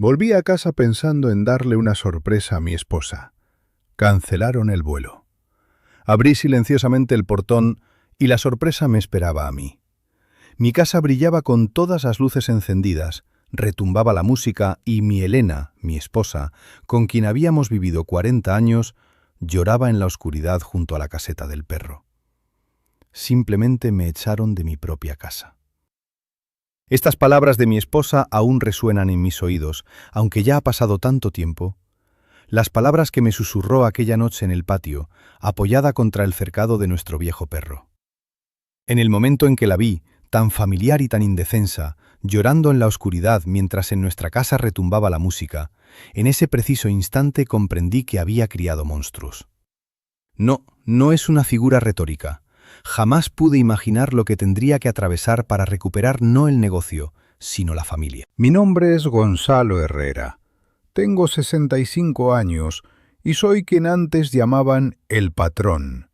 Volví a casa pensando en darle una sorpresa a mi esposa. Cancelaron el vuelo. Abrí silenciosamente el portón y la sorpresa me esperaba a mí. Mi casa brillaba con todas las luces encendidas, retumbaba la música y mi Elena, mi esposa, con quien habíamos vivido 40 años, lloraba en la oscuridad junto a la caseta del perro. Simplemente me echaron de mi propia casa. Estas palabras de mi esposa aún resuenan en mis oídos, aunque ya ha pasado tanto tiempo. Las palabras que me susurró aquella noche en el patio, apoyada contra el cercado de nuestro viejo perro. En el momento en que la vi, tan familiar y tan indefensa, llorando en la oscuridad mientras en nuestra casa retumbaba la música, en ese preciso instante comprendí que había criado monstruos. No es una figura retórica. Jamás pude imaginar lo que tendría que atravesar para recuperar no el negocio, sino la familia. Mi nombre es Gonzalo Herrera. Tengo 65 años y soy quien antes llamaban el patrón.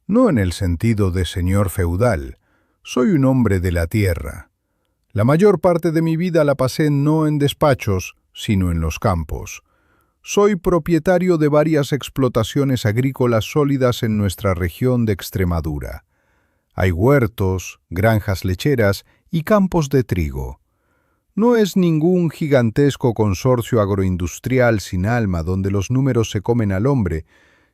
No en el sentido de señor feudal, soy un hombre de la tierra. La mayor parte de mi vida la pasé no en despachos, sino en los campos. Soy propietario de varias explotaciones agrícolas sólidas en nuestra región de Extremadura. Hay huertos, granjas lecheras y campos de trigo. No es ningún gigantesco consorcio agroindustrial sin alma donde los números se comen al hombre,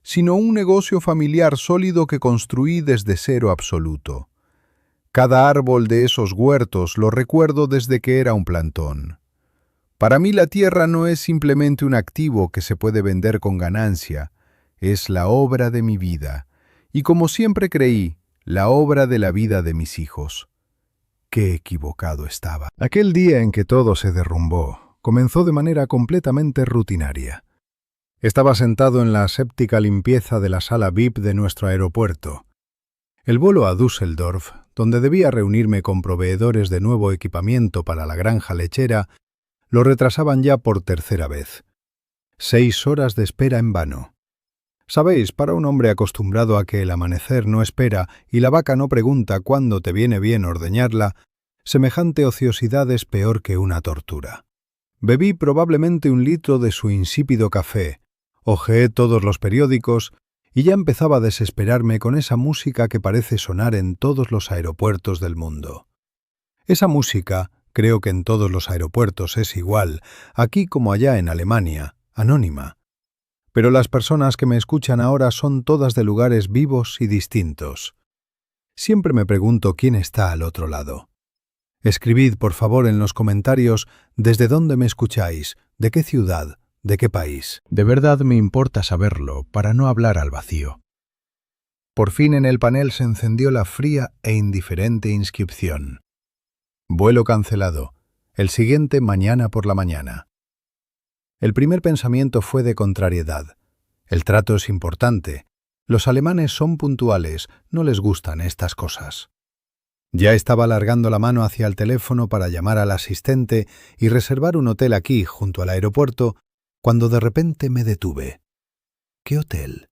sino un negocio familiar sólido que construí desde cero absoluto. Cada árbol de esos huertos lo recuerdo desde que era un plantón. Para mí la tierra no es simplemente un activo que se puede vender con ganancia, es la obra de mi vida, y como siempre creí, la obra de la vida de mis hijos. Qué equivocado estaba. Aquel día en que todo se derrumbó, comenzó de manera completamente rutinaria. Estaba sentado en la aséptica limpieza de la sala VIP de nuestro aeropuerto. El vuelo a Düsseldorf, donde debía reunirme con proveedores de nuevo equipamiento para la granja lechera, lo retrasaban ya por tercera vez. 6 horas de espera en vano. Sabéis, para un hombre acostumbrado a que el amanecer no espera y la vaca no pregunta cuándo te viene bien ordeñarla, semejante ociosidad es peor que una tortura. Bebí probablemente 1 litro de su insípido café, hojeé todos los periódicos y ya empezaba a desesperarme con esa música que parece sonar en todos los aeropuertos del mundo. Esa música, creo que en todos los aeropuertos es igual, aquí como allá en Alemania, anónima. Pero las personas que me escuchan ahora son todas de lugares vivos y distintos. Siempre me pregunto quién está al otro lado. Escribid, por favor, en los comentarios desde dónde me escucháis, de qué ciudad, de qué país. De verdad me importa saberlo, para no hablar al vacío. Por fin en el panel se encendió la fría e indiferente inscripción. Vuelo cancelado. El siguiente mañana por la mañana. El primer pensamiento fue de contrariedad. El trato es importante. Los alemanes son puntuales, no les gustan estas cosas. Ya estaba alargando la mano hacia el teléfono para llamar al asistente y reservar un hotel aquí, junto al aeropuerto, cuando de repente me detuve. ¿Qué hotel?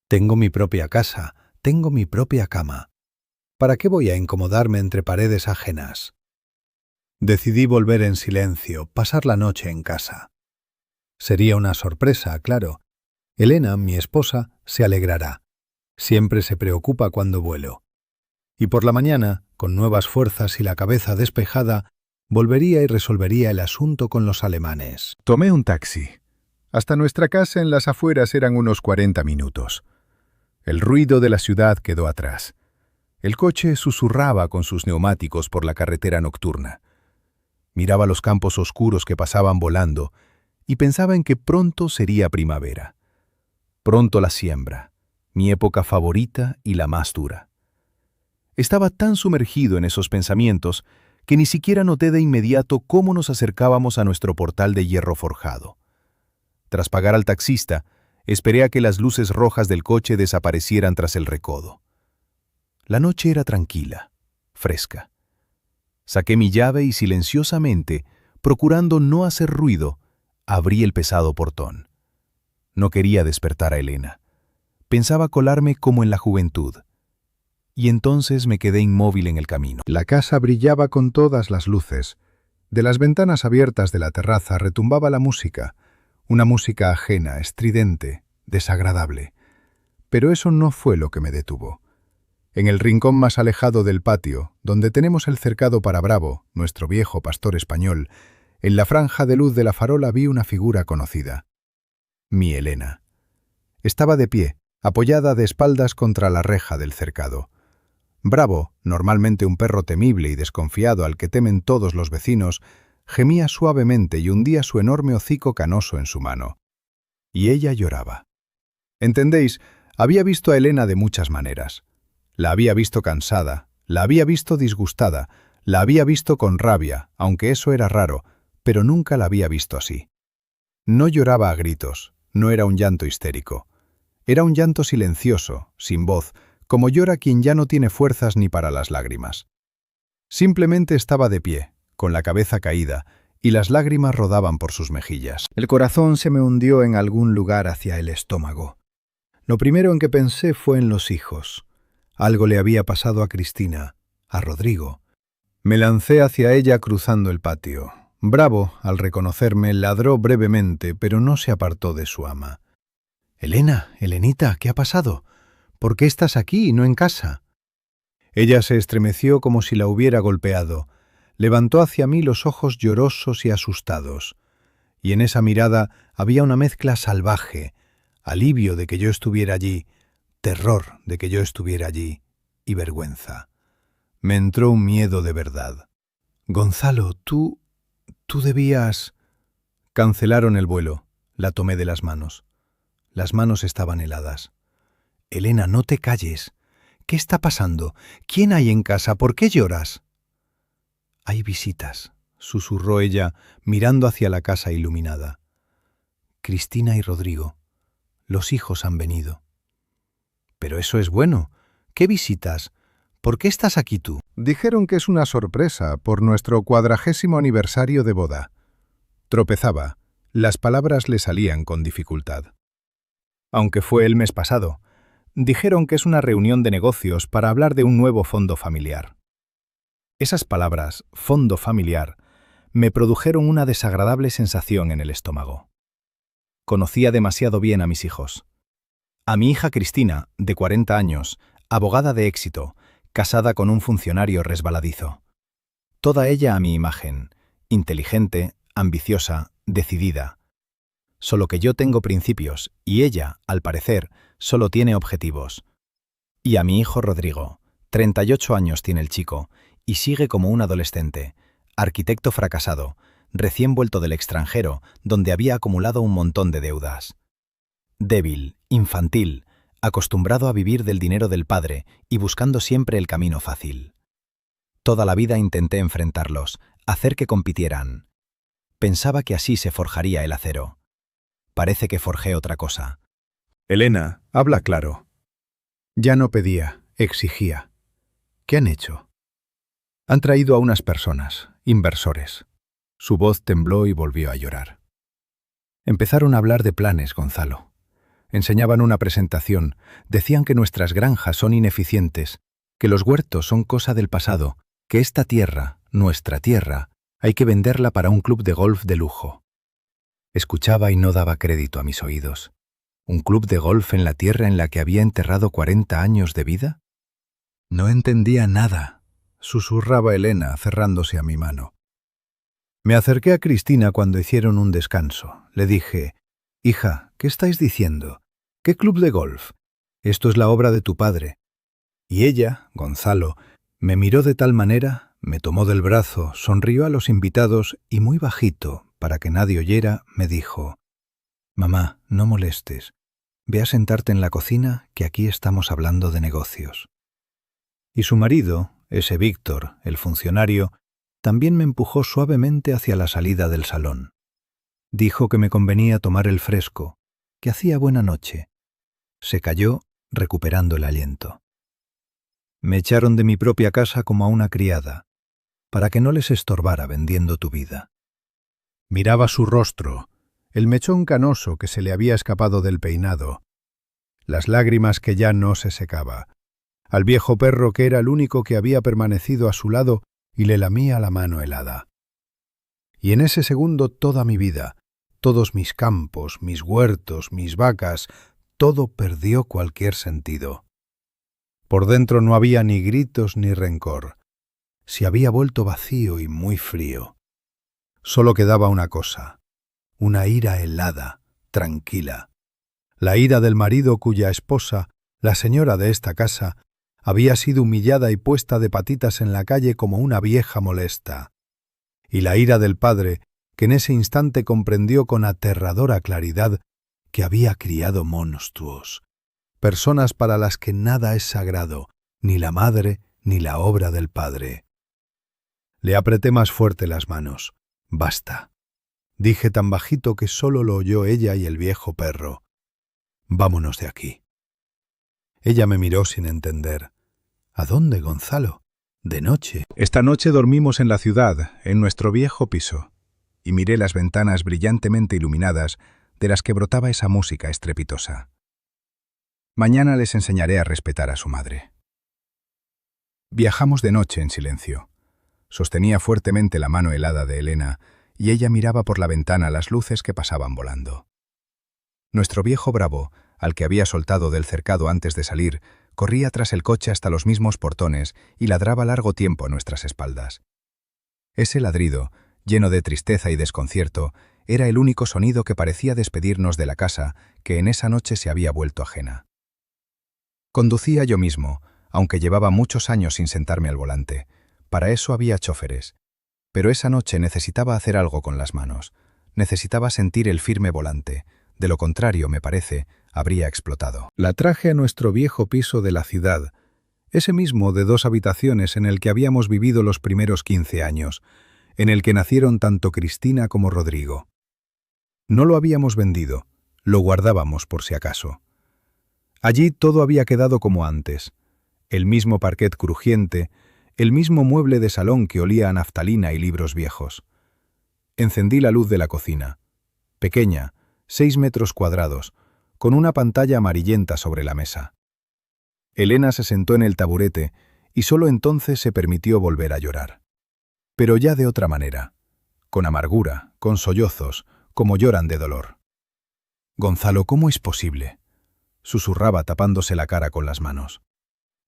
Tengo mi propia casa, tengo mi propia cama. ¿Para qué voy a incomodarme entre paredes ajenas? Decidí volver en silencio, pasar la noche en casa. Sería una sorpresa, claro. Elena, mi esposa, se alegrará. Siempre se preocupa cuando vuelo. Y por la mañana, con nuevas fuerzas y la cabeza despejada, volvería y resolvería el asunto con los alemanes. Tomé un taxi. Hasta nuestra casa en las afueras eran unos 40 minutos. El ruido de la ciudad quedó atrás. El coche susurraba con sus neumáticos por la carretera nocturna. Miraba los campos oscuros que pasaban volando y pensaba en que pronto sería primavera. Pronto la siembra, mi época favorita y la más dura. Estaba tan sumergido en esos pensamientos que ni siquiera noté de inmediato cómo nos acercábamos a nuestro portal de hierro forjado. Tras pagar al taxista, esperé a que las luces rojas del coche desaparecieran tras el recodo. La noche era tranquila, fresca. Saqué mi llave y silenciosamente, procurando no hacer ruido, abrí el pesado portón. No quería despertar a Elena. Pensaba colarme como en la juventud. Y entonces me quedé inmóvil en el camino. La casa brillaba con todas las luces, De las ventanas abiertas de la terraza retumbaba la música, una música ajena, estridente, desagradable. Pero eso no fue lo que me detuvo. En el rincón más alejado del patio, donde tenemos el cercado para Bravo, nuestro viejo pastor español, en la franja de luz de la farola vi una figura conocida. Mi Elena. Estaba de pie, apoyada de espaldas contra la reja del cercado. Bravo, normalmente un perro temible y desconfiado al que temen todos los vecinos, gemía suavemente y hundía su enorme hocico canoso en su mano. Y ella lloraba. ¿Entendéis? Había visto a Elena de muchas maneras. La había visto cansada, la había visto disgustada, la había visto con rabia, aunque eso era raro, pero nunca la había visto así. No lloraba a gritos, no era un llanto histérico. Era un llanto silencioso, sin voz, como llora quien ya no tiene fuerzas ni para las lágrimas. Simplemente estaba de pie, con la cabeza caída, y las lágrimas rodaban por sus mejillas. El corazón se me hundió en algún lugar hacia el estómago. Lo primero en que pensé fue en los hijos. Algo le había pasado a Cristina, a Rodrigo. Me lancé hacia ella cruzando el patio. Bravo, al reconocerme, ladró brevemente, pero no se apartó de su ama. «Elena, Elenita, ¿qué ha pasado? ¿Por qué estás aquí y no en casa?» Ella se estremeció como si la hubiera golpeado. Levantó hacia mí los ojos llorosos y asustados. Y en esa mirada había una mezcla salvaje, alivio de que yo estuviera allí, terror de que yo estuviera allí, y vergüenza. Me entró un miedo de verdad. «Gonzalo, tú debías...» Cancelaron el vuelo. La tomé de las manos. Las manos estaban heladas. «Elena, no te calles. ¿Qué está pasando? ¿Quién hay en casa? ¿Por qué lloras?» «Hay visitas», susurró ella, mirando hacia la casa iluminada. «Cristina y Rodrigo. Los hijos han venido». «Pero eso es bueno. ¿Qué visitas? ¿Por qué estás aquí tú?» «Dijeron que es una sorpresa por nuestro 40º aniversario de boda». Tropezaba. Las palabras le salían con dificultad. «Aunque fue el mes pasado. Dijeron que es una reunión de negocios para hablar de un nuevo fondo familiar». Esas palabras, fondo familiar, me produjeron una desagradable sensación en el estómago. Conocía demasiado bien a mis hijos. A mi hija Cristina, de 40 años, abogada de éxito, casada con un funcionario resbaladizo. Toda ella a mi imagen, inteligente, ambiciosa, decidida. Solo que yo tengo principios y ella, al parecer, solo tiene objetivos. Y a mi hijo Rodrigo, 38 años tiene el chico, y sigue como un adolescente, arquitecto fracasado, recién vuelto del extranjero, donde había acumulado un montón de deudas. Débil, infantil, acostumbrado a vivir del dinero del padre y buscando siempre el camino fácil. Toda la vida intenté enfrentarlos, hacer que compitieran. Pensaba que así se forjaría el acero. Parece que forjé otra cosa. Elena, habla claro. Ya no pedía, exigía. ¿Qué han hecho? Han traído a unas personas, inversores. Su voz tembló y volvió a llorar. Empezaron a hablar de planes, Gonzalo. Enseñaban una presentación, decían que nuestras granjas son ineficientes, que los huertos son cosa del pasado, que esta tierra, nuestra tierra, hay que venderla para un club de golf de lujo. Escuchaba y no daba crédito a mis oídos. ¿Un club de golf en la tierra en la que había enterrado 40 años de vida? No entendía nada, susurraba Elena, cerrándose a mi mano. Me acerqué a Cristina cuando hicieron un descanso. Le dije, «Hija, ¿qué estáis diciendo? ¿Qué club de golf? Esto es la obra de tu padre». Y ella, Gonzalo, me miró de tal manera, me tomó del brazo, sonrió a los invitados y muy bajito, para que nadie oyera, me dijo, «Mamá, no molestes. Ve a sentarte en la cocina, que aquí estamos hablando de negocios». Y su marido, ese Víctor, el funcionario, también me empujó suavemente hacia la salida del salón. Dijo que me convenía tomar el fresco, que hacía buena noche. Se calló, recuperando el aliento. Me echaron de mi propia casa como a una criada, para que no les estorbara vendiendo tu vida. Miraba su rostro, el mechón canoso que se le había escapado del peinado, las lágrimas que ya no se secaba, al viejo perro que era el único que había permanecido a su lado y le lamía la mano helada. y en ese segundo toda mi vida, todos mis campos, mis huertos, mis vacas, todo perdió cualquier sentido. Por dentro no había ni gritos ni rencor. Se había vuelto vacío y muy frío. Solo quedaba una cosa, una ira helada, tranquila. La ira del marido cuya esposa, la señora de esta casa, había sido humillada y puesta de patitas en la calle como una vieja molesta. Y la ira del padre, que en ese instante comprendió con aterradora claridad que había criado monstruos, personas para las que nada es sagrado, ni la madre ni la obra del padre. Le apreté más fuerte las manos. «Basta», dije tan bajito que solo lo oyó ella y el viejo perro. «Vámonos de aquí». Ella me miró sin entender. «¿A dónde, Gonzalo? De noche». Esta noche dormimos en la ciudad, en nuestro viejo piso, y miré las ventanas brillantemente iluminadas de las que brotaba esa música estrepitosa. Mañana les enseñaré a respetar a su madre. Viajamos de noche en silencio. Sostenía fuertemente la mano helada de Elena y ella miraba por la ventana las luces que pasaban volando. Nuestro viejo bravo, al que había soltado del cercado antes de salir, corría tras el coche hasta los mismos portones y ladraba largo tiempo a nuestras espaldas. Ese ladrido, lleno de tristeza y desconcierto, era el único sonido que parecía despedirnos de la casa que en esa noche se había vuelto ajena. Conducía yo mismo, aunque llevaba muchos años sin sentarme al volante. Para eso había choferes. Pero esa noche necesitaba hacer algo con las manos. Necesitaba sentir el firme volante. De lo contrario, me parece, habría explotado. La traje a nuestro viejo piso de la ciudad, ese mismo de 2 habitaciones en el que habíamos vivido los primeros 15 años, en el que nacieron tanto Cristina como Rodrigo. No lo habíamos vendido, lo guardábamos por si acaso. Allí todo había quedado como antes. El mismo parquet crujiente, el mismo mueble de salón que olía a naftalina y libros viejos. Encendí la luz de la cocina, pequeña, 6 metros cuadrados, con una pantalla amarillenta sobre la mesa. Elena se sentó en el taburete y solo entonces se permitió volver a llorar. Pero ya de otra manera, con amargura, con sollozos, como lloran de dolor. «Gonzalo, ¿cómo es posible?», susurraba tapándose la cara con las manos.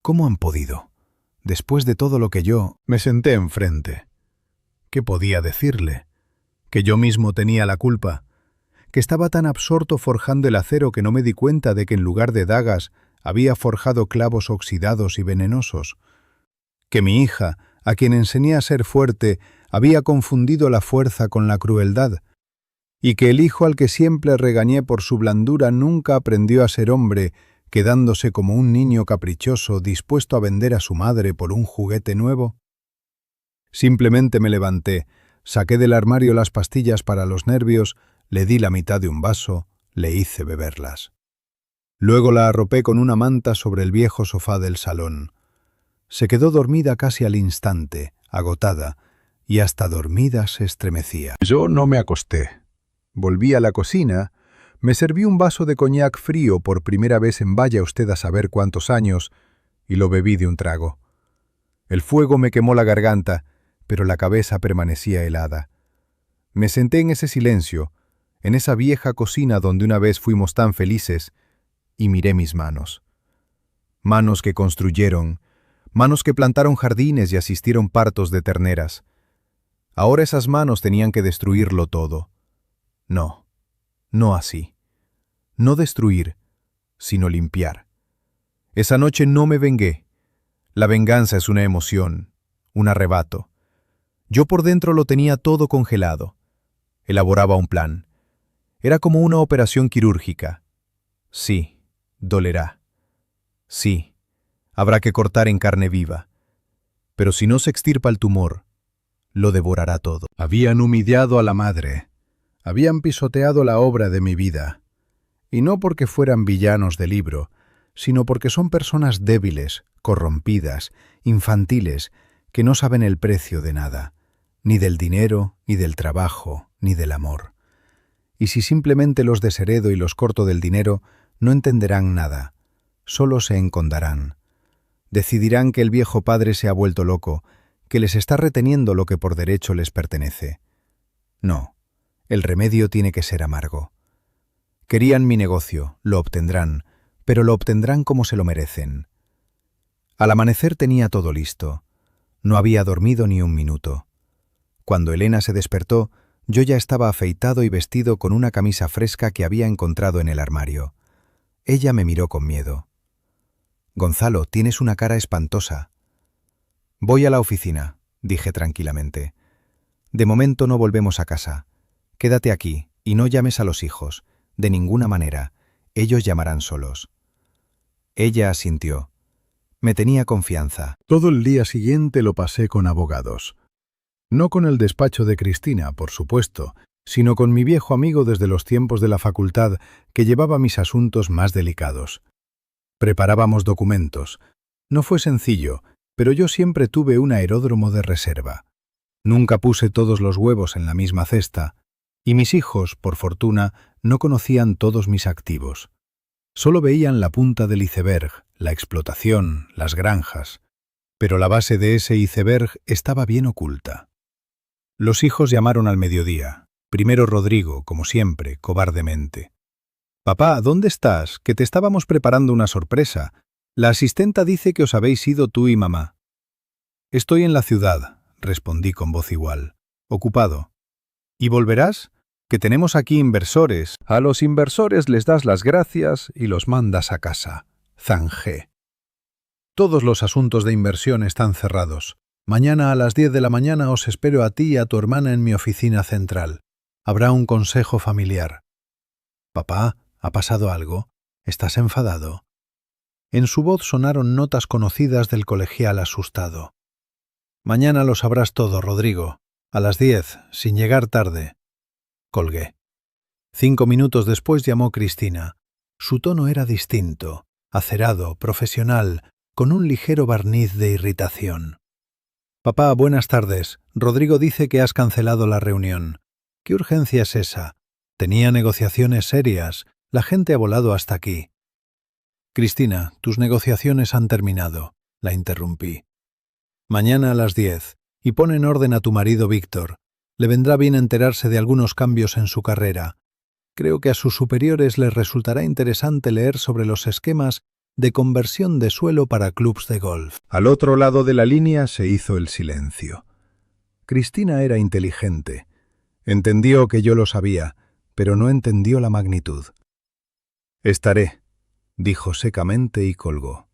«¿Cómo han podido? Después de todo lo que yo...». Me senté enfrente. ¿Qué podía decirle? ¿Que yo mismo tenía la culpa? ¿Que estaba tan absorto forjando el acero que no me di cuenta de que en lugar de dagas había forjado clavos oxidados y venenosos? ¿Que mi hija, a quien enseñé a ser fuerte, había confundido la fuerza con la crueldad? ¿Y que el hijo al que siempre regañé por su blandura nunca aprendió a ser hombre, quedándose como un niño caprichoso dispuesto a vender a su madre por un juguete nuevo? Simplemente me levanté, saqué del armario las pastillas para los nervios, le di la mitad de un vaso, le hice beberlas. Luego la arropé con una manta sobre el viejo sofá del salón. Se quedó dormida casi al instante, agotada, y hasta dormida se estremecía. Yo no me acosté. Volví a la cocina, me serví un vaso de coñac frío por primera vez en vaya usted a saber cuántos años, y lo bebí de un trago. El fuego me quemó la garganta, pero la cabeza permanecía helada. Me senté en ese silencio, en esa vieja cocina donde una vez fuimos tan felices, y miré mis manos. Manos que construyeron, manos que plantaron jardines y asistieron partos de terneras. Ahora esas manos tenían que destruirlo todo. No, no así. No destruir, sino limpiar. Esa noche no me vengué. La venganza es una emoción, un arrebato. Yo por dentro lo tenía todo congelado. Elaboraba un plan. Era como una operación quirúrgica. Sí, dolerá. Sí, habrá que cortar en carne viva. Pero si no se extirpa el tumor, lo devorará todo. Habían humillado a la madre. Habían pisoteado la obra de mi vida. Y no porque fueran villanos de libro, sino porque son personas débiles, corrompidas, infantiles, que no saben el precio de nada, ni del dinero, ni del trabajo, ni del amor. Y si simplemente los desheredo y los corto del dinero, no entenderán nada, solo se encondarán. Decidirán que el viejo padre se ha vuelto loco, que les está reteniendo lo que por derecho les pertenece. No, el remedio tiene que ser amargo. Querían mi negocio, lo obtendrán, pero lo obtendrán como se lo merecen. Al amanecer tenía todo listo. No había dormido ni un minuto. Cuando Elena se despertó, yo ya estaba afeitado y vestido con una camisa fresca que había encontrado en el armario. Ella me miró con miedo. «Gonzalo, tienes una cara espantosa». «Voy a la oficina», dije tranquilamente. «De momento no volvemos a casa. Quédate aquí y no llames a los hijos. De ninguna manera. Ellos llamarán solos». Ella asintió. Me tenía confianza. Todo el día siguiente lo pasé con abogados. No con el despacho de Cristina, por supuesto, sino con mi viejo amigo desde los tiempos de la facultad que llevaba mis asuntos más delicados. Preparábamos documentos. No fue sencillo, pero yo siempre tuve un aeródromo de reserva. Nunca puse todos los huevos en la misma cesta, y mis hijos, por fortuna, no conocían todos mis activos. Solo veían la punta del iceberg, la explotación, las granjas. Pero la base de ese iceberg estaba bien oculta. Los hijos llamaron al mediodía. Primero Rodrigo, como siempre, cobardemente. «Papá, ¿dónde estás? Que te estábamos preparando una sorpresa. La asistenta dice que os habéis ido tú y mamá». «Estoy en la ciudad», respondí con voz igual. «Ocupado». «¿Y volverás? Que tenemos aquí inversores». «A los inversores les das las gracias y los mandas a casa», zanjé. «Todos los asuntos de inversión están cerrados. Mañana a las 10 de la mañana os espero a ti y a tu hermana en mi oficina central. Habrá un consejo familiar». «Papá, ¿ha pasado algo? ¿Estás enfadado?» En su voz sonaron notas conocidas del colegial asustado. «Mañana lo sabrás todo, Rodrigo. A las 10, sin llegar tarde». Colgué. 5 minutos después llamó Cristina. Su tono era distinto, acerado, profesional, con un ligero barniz de irritación. «Papá, buenas tardes. Rodrigo dice que has cancelado la reunión. ¿Qué urgencia es esa? Tenía negociaciones serias. La gente ha volado hasta aquí». «Cristina, tus negociaciones han terminado», la interrumpí. «Mañana a las 10, y pon en orden a tu marido Víctor. Le vendrá bien enterarse de algunos cambios en su carrera. Creo que a sus superiores les resultará interesante leer sobre los esquemas de conversión de suelo para clubs de golf». Al otro lado de la línea se hizo el silencio. Cristina era inteligente. Entendió que yo lo sabía, pero no entendió la magnitud. «Estaré», dijo secamente y colgó.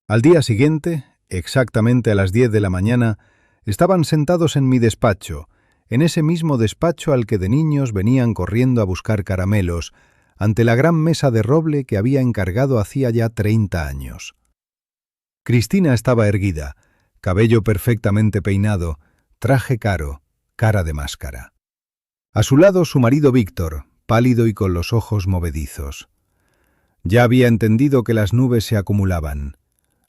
Al día siguiente, exactamente a las 10 de la mañana, estaban sentados en mi despacho, en ese mismo despacho al que de niños venían corriendo a buscar caramelos, ante la gran mesa de roble que había encargado hacía ya 30 años. Cristina estaba erguida, cabello perfectamente peinado, traje caro, cara de máscara. A su lado su marido Víctor, pálido y con los ojos movedizos. Ya había entendido que las nubes se acumulaban.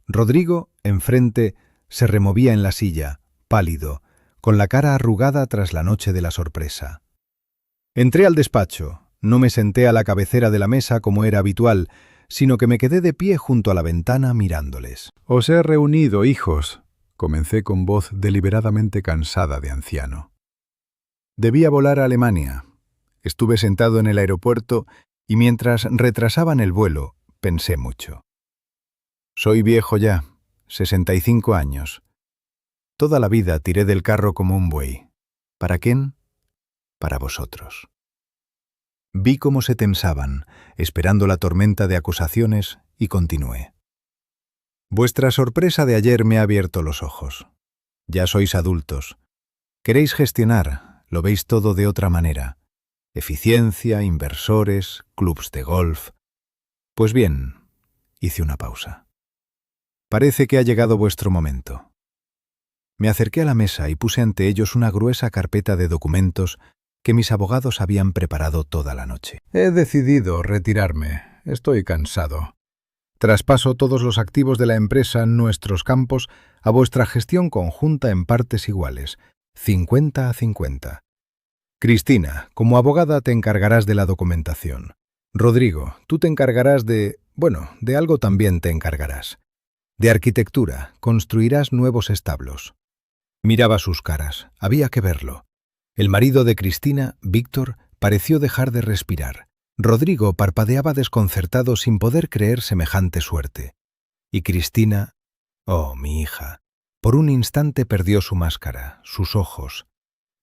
Rodrigo, enfrente, se removía en la silla, pálido, con la cara arrugada tras la noche de la sorpresa. Entré al despacho. No me senté a la cabecera de la mesa como era habitual, sino que me quedé de pie junto a la ventana mirándoles. «Os he reunido, hijos», comencé con voz deliberadamente cansada de anciano. Debía volar a Alemania. Estuve sentado en el aeropuerto y mientras retrasaban el vuelo, pensé mucho. Soy viejo ya, 65 años. Toda la vida tiré del carro como un buey. ¿Para quién? Para vosotros. Vi cómo se tensaban, esperando la tormenta de acusaciones, y continué. Vuestra sorpresa de ayer me ha abierto los ojos. Ya sois adultos. Queréis gestionar, lo veis todo de otra manera. Eficiencia, inversores, clubs de golf. Pues bien, hice una pausa. Parece que ha llegado vuestro momento. Me acerqué a la mesa y puse ante ellos una gruesa carpeta de documentos que mis abogados habían preparado toda la noche. He decidido retirarme. Estoy cansado. Traspaso todos los activos de la empresa en nuestros campos a vuestra gestión conjunta en partes iguales, 50-50. Cristina, como abogada te encargarás de la documentación. Rodrigo, tú te encargarás de algo también te encargarás. De arquitectura, construirás nuevos establos. Miraba sus caras, había que verlo. El marido de Cristina, Víctor, pareció dejar de respirar. Rodrigo parpadeaba desconcertado sin poder creer semejante suerte. Y Cristina, oh, mi hija, por un instante perdió su máscara, sus ojos.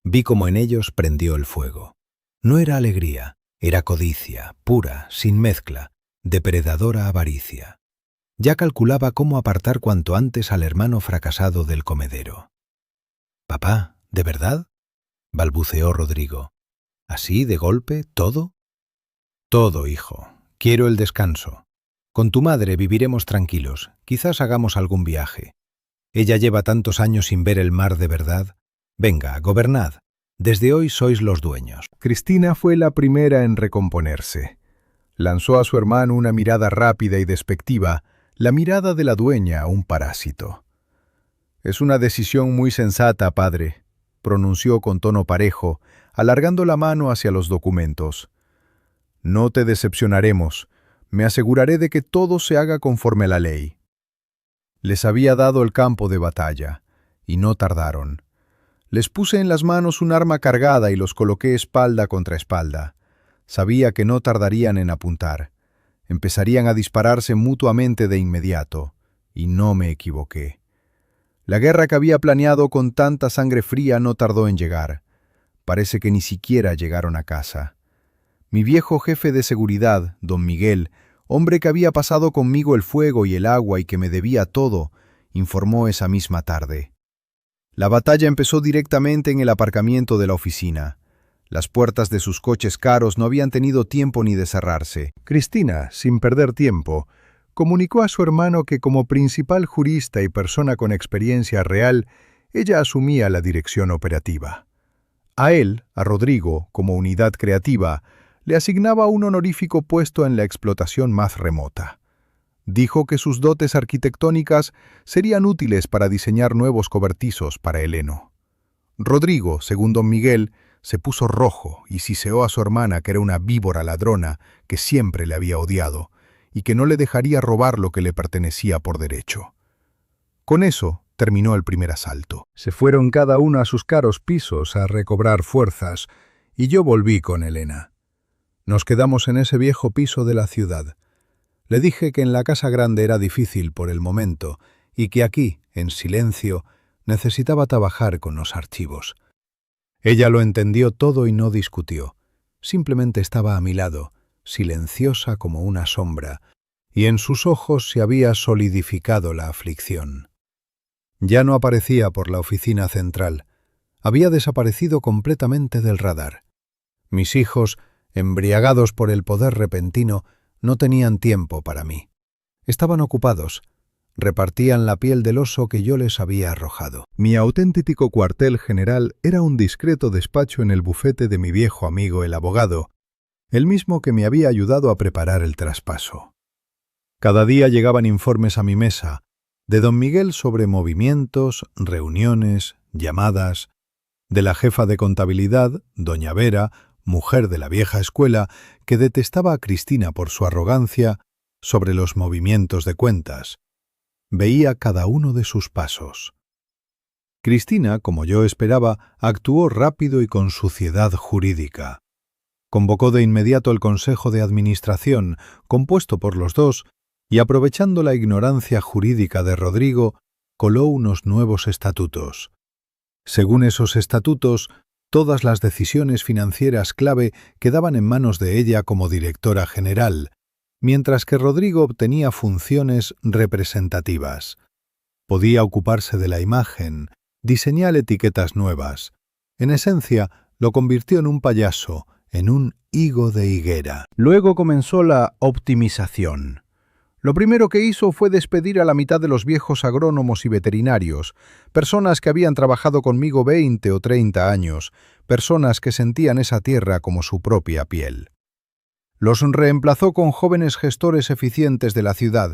Vi cómo en ellos prendió el fuego. No era alegría, era codicia, pura, sin mezcla, depredadora avaricia. Ya calculaba cómo apartar cuanto antes al hermano fracasado del comedero. «Papá, ¿de verdad?», balbuceó Rodrigo. «¿Así, de golpe, todo?» «Todo, hijo. Quiero el descanso. Con tu madre viviremos tranquilos, quizás hagamos algún viaje. Ella lleva tantos años sin ver el mar de verdad. Venga, gobernad. Desde hoy sois los dueños». Cristina fue la primera en recomponerse. Lanzó a su hermano una mirada rápida y despectiva, la mirada de la dueña a un parásito. «Es una decisión muy sensata, padre», pronunció con tono parejo, alargando la mano hacia los documentos. «No te decepcionaremos. Me aseguraré de que todo se haga conforme a la ley». Les había dado el campo de batalla, y no tardaron. Les puse en las manos un arma cargada y los coloqué espalda contra espalda. Sabía que no tardarían en apuntar. Empezarían a dispararse mutuamente de inmediato, y no me equivoqué. La guerra que había planeado con tanta sangre fría no tardó en llegar. Parece que ni siquiera llegaron a casa. Mi viejo jefe de seguridad, don Miguel, hombre que había pasado conmigo el fuego y el agua y que me debía todo, informó esa misma tarde. La batalla empezó directamente en el aparcamiento de la oficina. Las puertas de sus coches caros no habían tenido tiempo ni de cerrarse. Cristina, sin perder tiempo, comunicó a su hermano que como principal jurista y persona con experiencia real, ella asumía la dirección operativa. A él, a Rodrigo, como unidad creativa, le asignaba un honorífico puesto en la explotación más remota. Dijo que sus dotes arquitectónicas serían útiles para diseñar nuevos cobertizos para el heno. Rodrigo, según don Miguel, se puso rojo y siseó a su hermana que era una víbora ladrona que siempre le había odiado y que no le dejaría robar lo que le pertenecía por derecho. Con eso terminó el primer asalto. Se fueron cada uno a sus caros pisos a recobrar fuerzas y yo volví con Elena. Nos quedamos en ese viejo piso de la ciudad. Le dije que en la casa grande era difícil por el momento y que aquí, en silencio, necesitaba trabajar con los archivos. Ella lo entendió todo y no discutió. Simplemente estaba a mi lado, silenciosa como una sombra, y en sus ojos se había solidificado la aflicción. Ya no aparecía por la oficina central. Había desaparecido completamente del radar. Mis hijos, embriagados por el poder repentino, no tenían tiempo para mí. Estaban ocupados. Repartían la piel del oso que yo les había arrojado. Mi auténtico cuartel general era un discreto despacho en el bufete de mi viejo amigo el abogado, el mismo que me había ayudado a preparar el traspaso. Cada día llegaban informes a mi mesa, de don Miguel sobre movimientos, reuniones, llamadas, de la jefa de contabilidad, doña Vera, mujer de la vieja escuela, que detestaba a Cristina por su arrogancia, sobre los movimientos de cuentas. Veía cada uno de sus pasos. Cristina, como yo esperaba, actuó rápido y con suciedad jurídica. Convocó de inmediato el Consejo de Administración, compuesto por los dos, y aprovechando la ignorancia jurídica de Rodrigo, coló unos nuevos estatutos. Según esos estatutos, todas las decisiones financieras clave quedaban en manos de ella como directora general, mientras que Rodrigo obtenía funciones representativas. Podía ocuparse de la imagen, diseñar etiquetas nuevas. En esencia, lo convirtió en un payaso, en un higo de higuera. Luego comenzó la optimización. Lo primero que hizo fue despedir a la mitad de los viejos agrónomos y veterinarios, personas que habían trabajado conmigo 20 o 30 años, personas que sentían esa tierra como su propia piel. Los reemplazó con jóvenes gestores eficientes de la ciudad,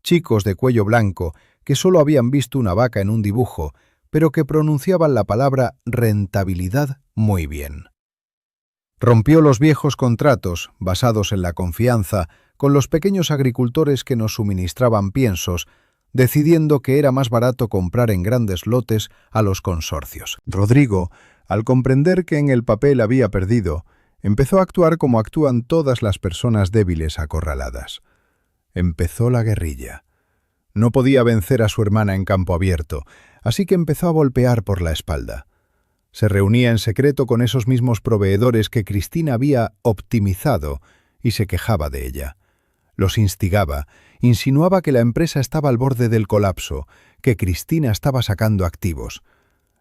chicos de cuello blanco, que solo habían visto una vaca en un dibujo, pero que pronunciaban la palabra rentabilidad muy bien. Rompió los viejos contratos, basados en la confianza, con los pequeños agricultores que nos suministraban piensos, decidiendo que era más barato comprar en grandes lotes a los consorcios. Rodrigo, al comprender que en el papel había perdido, empezó a actuar como actúan todas las personas débiles acorraladas. Empezó la guerrilla. No podía vencer a su hermana en campo abierto, así que empezó a golpear por la espalda. Se reunía en secreto con esos mismos proveedores que Cristina había optimizado y se quejaba de ella. Los instigaba, insinuaba que la empresa estaba al borde del colapso, que Cristina estaba sacando activos.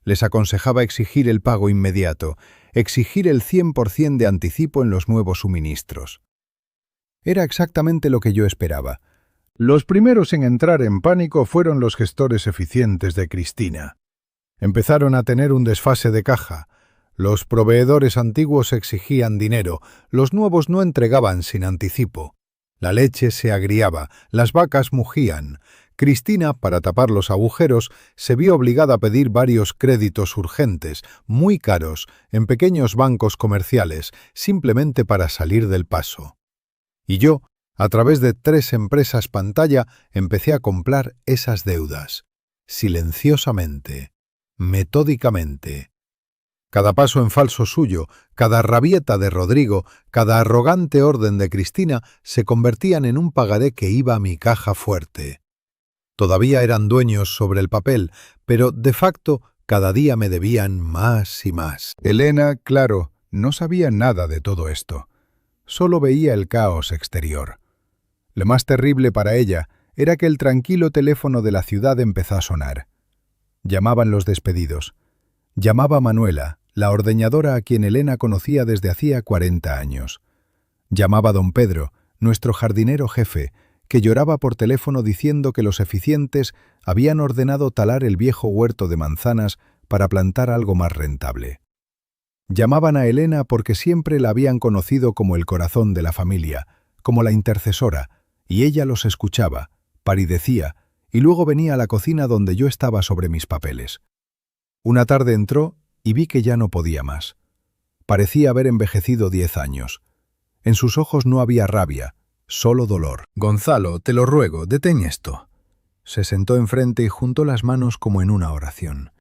Les aconsejaba exigir el pago inmediato, exigir el 100% de anticipo en los nuevos suministros. Era exactamente lo que yo esperaba. Los primeros en entrar en pánico fueron los gestores eficientes de Cristina. Empezaron a tener un desfase de caja. Los proveedores antiguos exigían dinero, los nuevos no entregaban sin anticipo. La leche se agriaba, las vacas mugían. Cristina, para tapar los agujeros, se vio obligada a pedir varios créditos urgentes, muy caros, en pequeños bancos comerciales, simplemente para salir del paso. Y yo, a través de 3 empresas pantalla, empecé a comprar esas deudas, silenciosamente, metódicamente. Cada paso en falso suyo, cada rabieta de Rodrigo, cada arrogante orden de Cristina se convertían en un pagaré que iba a mi caja fuerte. Todavía eran dueños sobre el papel, pero de facto cada día me debían más y más. Elena, claro, no sabía nada de todo esto. Solo veía el caos exterior. Lo más terrible para ella era que el tranquilo teléfono de la ciudad empezó a sonar. Llamaban los despedidos. Llamaba Manuela, la ordeñadora a quien Elena conocía desde hacía 40 años. Llamaba don Pedro, nuestro jardinero jefe, que lloraba por teléfono diciendo que los eficientes habían ordenado talar el viejo huerto de manzanas para plantar algo más rentable. Llamaban a Elena porque siempre la habían conocido como el corazón de la familia, como la intercesora, y ella los escuchaba, palidecía, y luego venía a la cocina donde yo estaba sobre mis papeles. Una tarde entró y vi que ya no podía más. Parecía haber envejecido 10 años. En sus ojos no había rabia, solo dolor. «Gonzalo, te lo ruego, detén esto». Se sentó enfrente y juntó las manos como en una oración.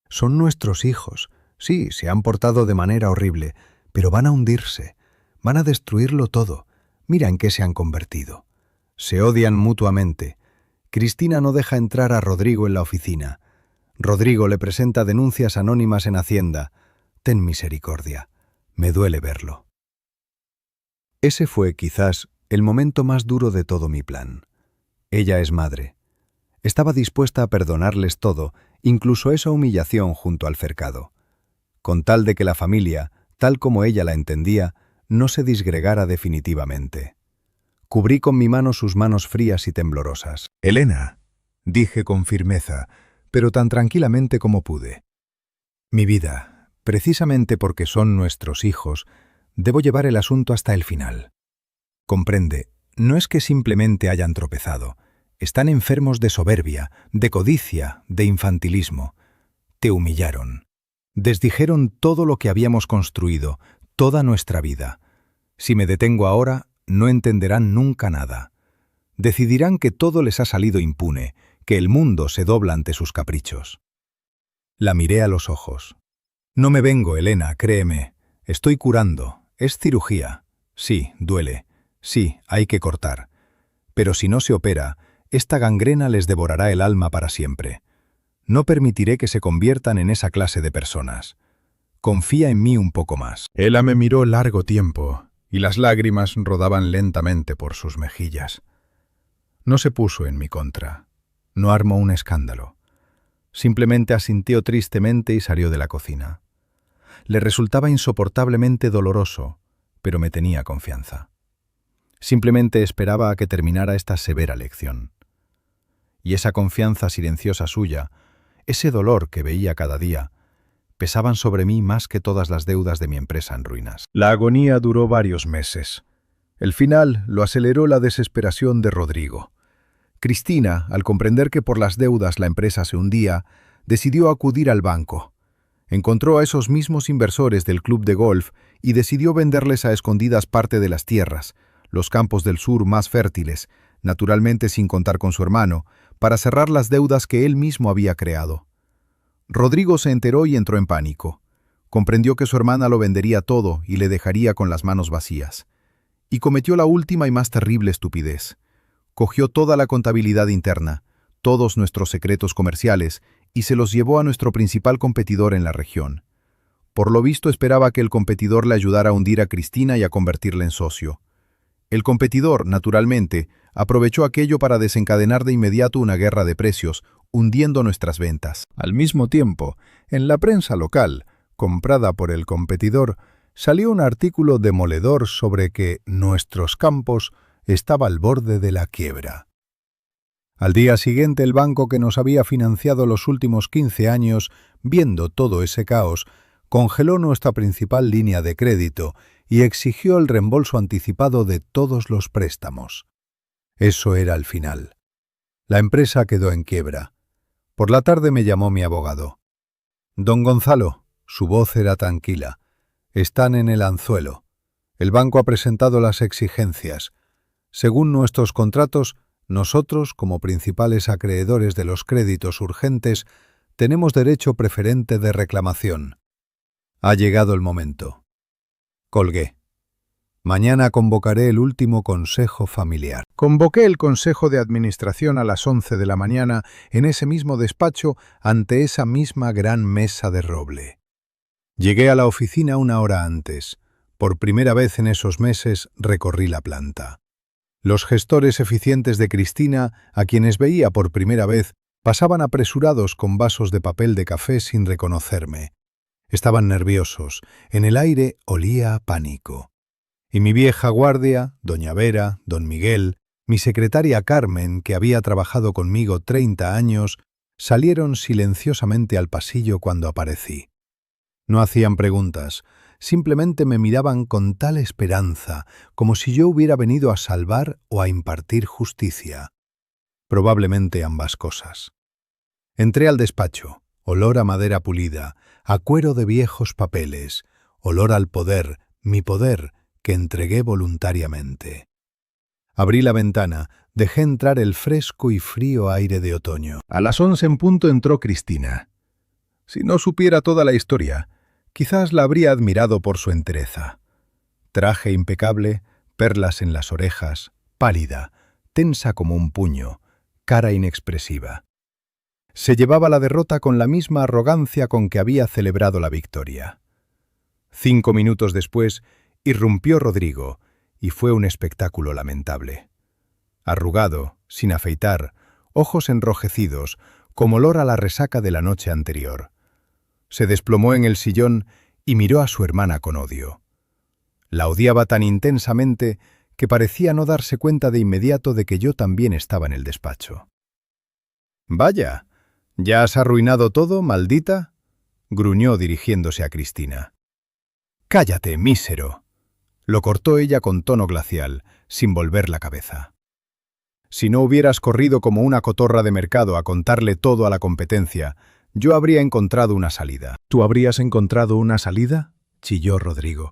«Son nuestros hijos. Sí, se han portado de manera horrible, pero van a hundirse. Van a destruirlo todo. Mira en qué se han convertido. Se odian mutuamente. Cristina no deja entrar a Rodrigo en la oficina. Rodrigo le presenta denuncias anónimas en Hacienda. Ten misericordia. Me duele verlo». Ese fue, quizás, el momento más duro de todo mi plan. Ella es madre. Estaba dispuesta a perdonarles todo, incluso esa humillación junto al cercado, con tal de que la familia, tal como ella la entendía, no se disgregara definitivamente. Cubrí con mi mano sus manos frías y temblorosas. «Elena», dije con firmeza, pero tan tranquilamente como pude. «Mi vida, precisamente porque son nuestros hijos, debo llevar el asunto hasta el final. Comprende, no es que simplemente hayan tropezado. Están enfermos de soberbia, de codicia, de infantilismo. Te humillaron. Desdijeron todo lo que habíamos construido, toda nuestra vida. Si me detengo ahora, no entenderán nunca nada. Decidirán que todo les ha salido impune, que el mundo se dobla ante sus caprichos». La miré a los ojos. «No me vengo, Elena, créeme. Estoy curando. Es cirugía. Sí, duele. Sí, hay que cortar. Pero si no se opera, esta gangrena les devorará el alma para siempre. No permitiré que se conviertan en esa clase de personas. Confía en mí un poco más». Ella me miró largo tiempo, y las lágrimas rodaban lentamente por sus mejillas. No se puso en mi contra. No armó un escándalo. Simplemente asintió tristemente y salió de la cocina. Le resultaba insoportablemente doloroso, pero me tenía confianza. Simplemente esperaba a que terminara esta severa lección. Y esa confianza silenciosa suya, ese dolor que veía cada día, pesaban sobre mí más que todas las deudas de mi empresa en ruinas. La agonía duró varios meses. El final lo aceleró la desesperación de Rodrigo. Cristina, al comprender que por las deudas la empresa se hundía, decidió acudir al banco. Encontró a esos mismos inversores del club de golf y decidió venderles a escondidas parte de las tierras, los campos del sur más fértiles, naturalmente sin contar con su hermano, para cerrar las deudas que él mismo había creado. Rodrigo se enteró y entró en pánico. Comprendió que su hermana lo vendería todo y le dejaría con las manos vacías. Y cometió la última y más terrible estupidez. Cogió toda la contabilidad interna, todos nuestros secretos comerciales, y se los llevó a nuestro principal competidor en la región. Por lo visto esperaba que el competidor le ayudara a hundir a Cristina y a convertirla en socio. El competidor, naturalmente, aprovechó aquello para desencadenar de inmediato una guerra de precios, hundiendo nuestras ventas. Al mismo tiempo, en la prensa local, comprada por el competidor, salió un artículo demoledor sobre que nuestros campos estaba al borde de la quiebra. Al día siguiente, el banco que nos había financiado los últimos 15 años, viendo todo ese caos, congeló nuestra principal línea de crédito y exigió el reembolso anticipado de todos los préstamos. Eso era el final. La empresa quedó en quiebra. Por la tarde me llamó mi abogado. «Don Gonzalo», su voz era tranquila, «están en el anzuelo. El banco ha presentado las exigencias. Según nuestros contratos, nosotros, como principales acreedores de los créditos urgentes, tenemos derecho preferente de reclamación. Ha llegado el momento». Colgué. Mañana convocaré el último consejo familiar. Convoqué el consejo de administración a las 11 de la mañana en ese mismo despacho ante esa misma gran mesa de roble. Llegué a la oficina una hora antes. Por primera vez en esos meses recorrí la planta. Los gestores eficientes de Cristina, a quienes veía por primera vez, pasaban apresurados con vasos de papel de café sin reconocerme. Estaban nerviosos, en el aire olía a pánico. Y mi vieja guardia, doña Vera, don Miguel, mi secretaria Carmen, que había trabajado conmigo 30 años, salieron silenciosamente al pasillo cuando aparecí. No hacían preguntas, simplemente me miraban con tal esperanza, como si yo hubiera venido a salvar o a impartir justicia. Probablemente ambas cosas. Entré al despacho, olor a madera pulida, a cuero de viejos papeles, olor al poder, mi poder, que entregué voluntariamente. Abrí la ventana, dejé entrar el fresco y frío aire de otoño. A las 11 en punto entró Cristina. Si no supiera toda la historia, quizás la habría admirado por su entereza. Traje impecable, perlas en las orejas, pálida, tensa como un puño, cara inexpresiva. Se llevaba la derrota con la misma arrogancia con que había celebrado la victoria. 5 minutos después, irrumpió Rodrigo, y fue un espectáculo lamentable. Arrugado, sin afeitar, ojos enrojecidos, como olor a la resaca de la noche anterior. Se desplomó en el sillón y miró a su hermana con odio. La odiaba tan intensamente que parecía no darse cuenta de inmediato de que yo también estaba en el despacho. «Vaya, ¿ya has arruinado todo, maldita?», gruñó dirigiéndose a Cristina. «Cállate, mísero», lo cortó ella con tono glacial, sin volver la cabeza. «Si no hubieras corrido como una cotorra de mercado a contarle todo a la competencia, yo habría encontrado una salida». «¿Tú habrías encontrado una salida?», chilló Rodrigo.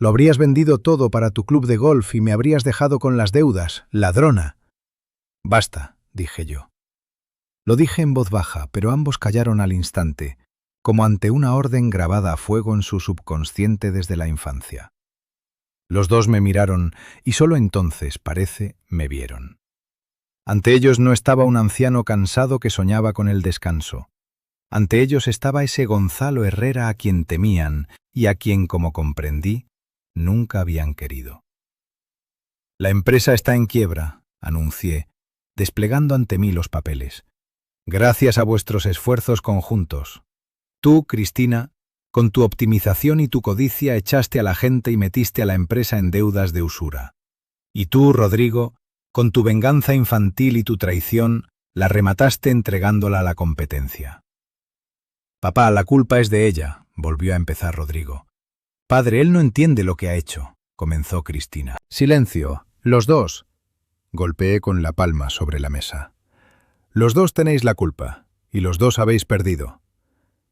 «Lo habrías vendido todo para tu club de golf y me habrías dejado con las deudas, ladrona». «Basta», dije yo. Lo dije en voz baja, pero ambos callaron al instante, como ante una orden grabada a fuego en su subconsciente desde la infancia. Los dos me miraron y solo entonces, parece, me vieron. Ante ellos no estaba un anciano cansado que soñaba con el descanso. Ante ellos estaba ese Gonzalo Herrera a quien temían y a quien, como comprendí, nunca habían querido. «La empresa está en quiebra», anuncié, desplegando ante mí los papeles. «Gracias a vuestros esfuerzos conjuntos. Tú, Cristina, con tu optimización y tu codicia echaste a la gente y metiste a la empresa en deudas de usura. Y tú, Rodrigo, con tu venganza infantil y tu traición, la remataste entregándola a la competencia». «Papá, la culpa es de ella», volvió a empezar Rodrigo. «Padre, él no entiende lo que ha hecho», comenzó Cristina. «Silencio, los dos», golpeé con la palma sobre la mesa. «Los dos tenéis la culpa, y los dos habéis perdido.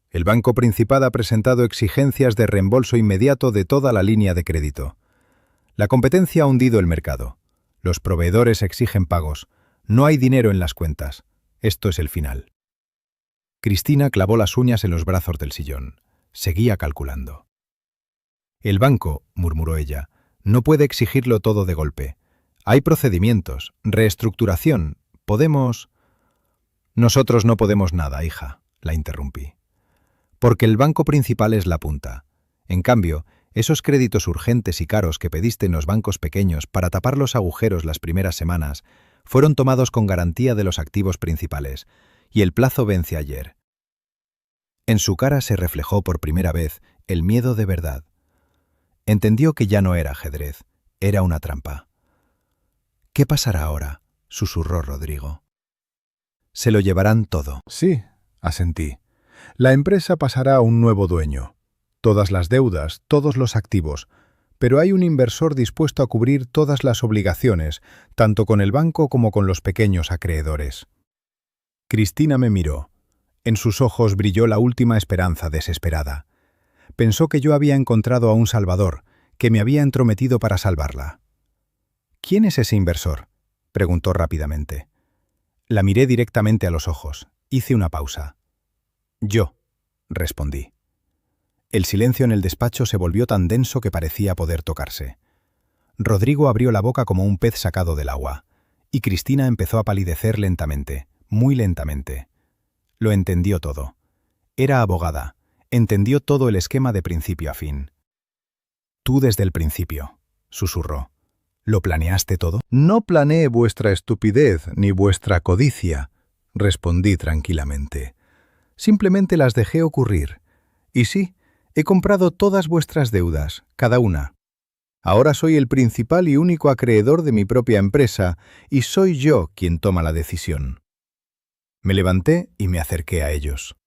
El Banco Principal ha presentado exigencias de reembolso inmediato de toda la línea de crédito. La competencia ha hundido el mercado. Los proveedores exigen pagos. No hay dinero en las cuentas. Esto es el final. Cristina clavó las uñas en los brazos del sillón. Seguía calculando. El banco, murmuró ella, no puede exigirlo todo de golpe. Hay procedimientos, reestructuración. Podemos... Nosotros no podemos nada, hija, la interrumpí. Porque el banco principal es la punta. En cambio, esos créditos urgentes y caros que pediste en los bancos pequeños para tapar los agujeros las primeras semanas fueron tomados con garantía de los activos principales, y el plazo vence ayer. En su cara se reflejó por primera vez el miedo de verdad. Entendió que ya no era ajedrez, era una trampa. «¿Qué pasará ahora?», susurró Rodrigo. «Se lo llevarán todo». Sí, asentí. La empresa pasará a un nuevo dueño. Todas las deudas, todos los activos, pero hay un inversor dispuesto a cubrir todas las obligaciones, tanto con el banco como con los pequeños acreedores. Cristina me miró. En sus ojos brilló la última esperanza desesperada. Pensó que yo había encontrado a un salvador, que me había entrometido para salvarla. «¿Quién es ese inversor?», preguntó rápidamente. La miré directamente a los ojos. Hice una pausa. «Yo», respondí. El silencio en el despacho se volvió tan denso que parecía poder tocarse. Rodrigo abrió la boca como un pez sacado del agua, y Cristina empezó a palidecer lentamente, muy lentamente. Lo entendió todo. Era abogada. Entendió todo el esquema de principio a fin. «Tú desde el principio», susurró. «¿Lo planeaste todo?» «No planeé vuestra estupidez ni vuestra codicia», respondí tranquilamente. «Simplemente las dejé ocurrir. Y sí, he comprado todas vuestras deudas, cada una. Ahora soy el principal y único acreedor de mi propia empresa, y soy yo quien toma la decisión». Me levanté y me acerqué a ellos.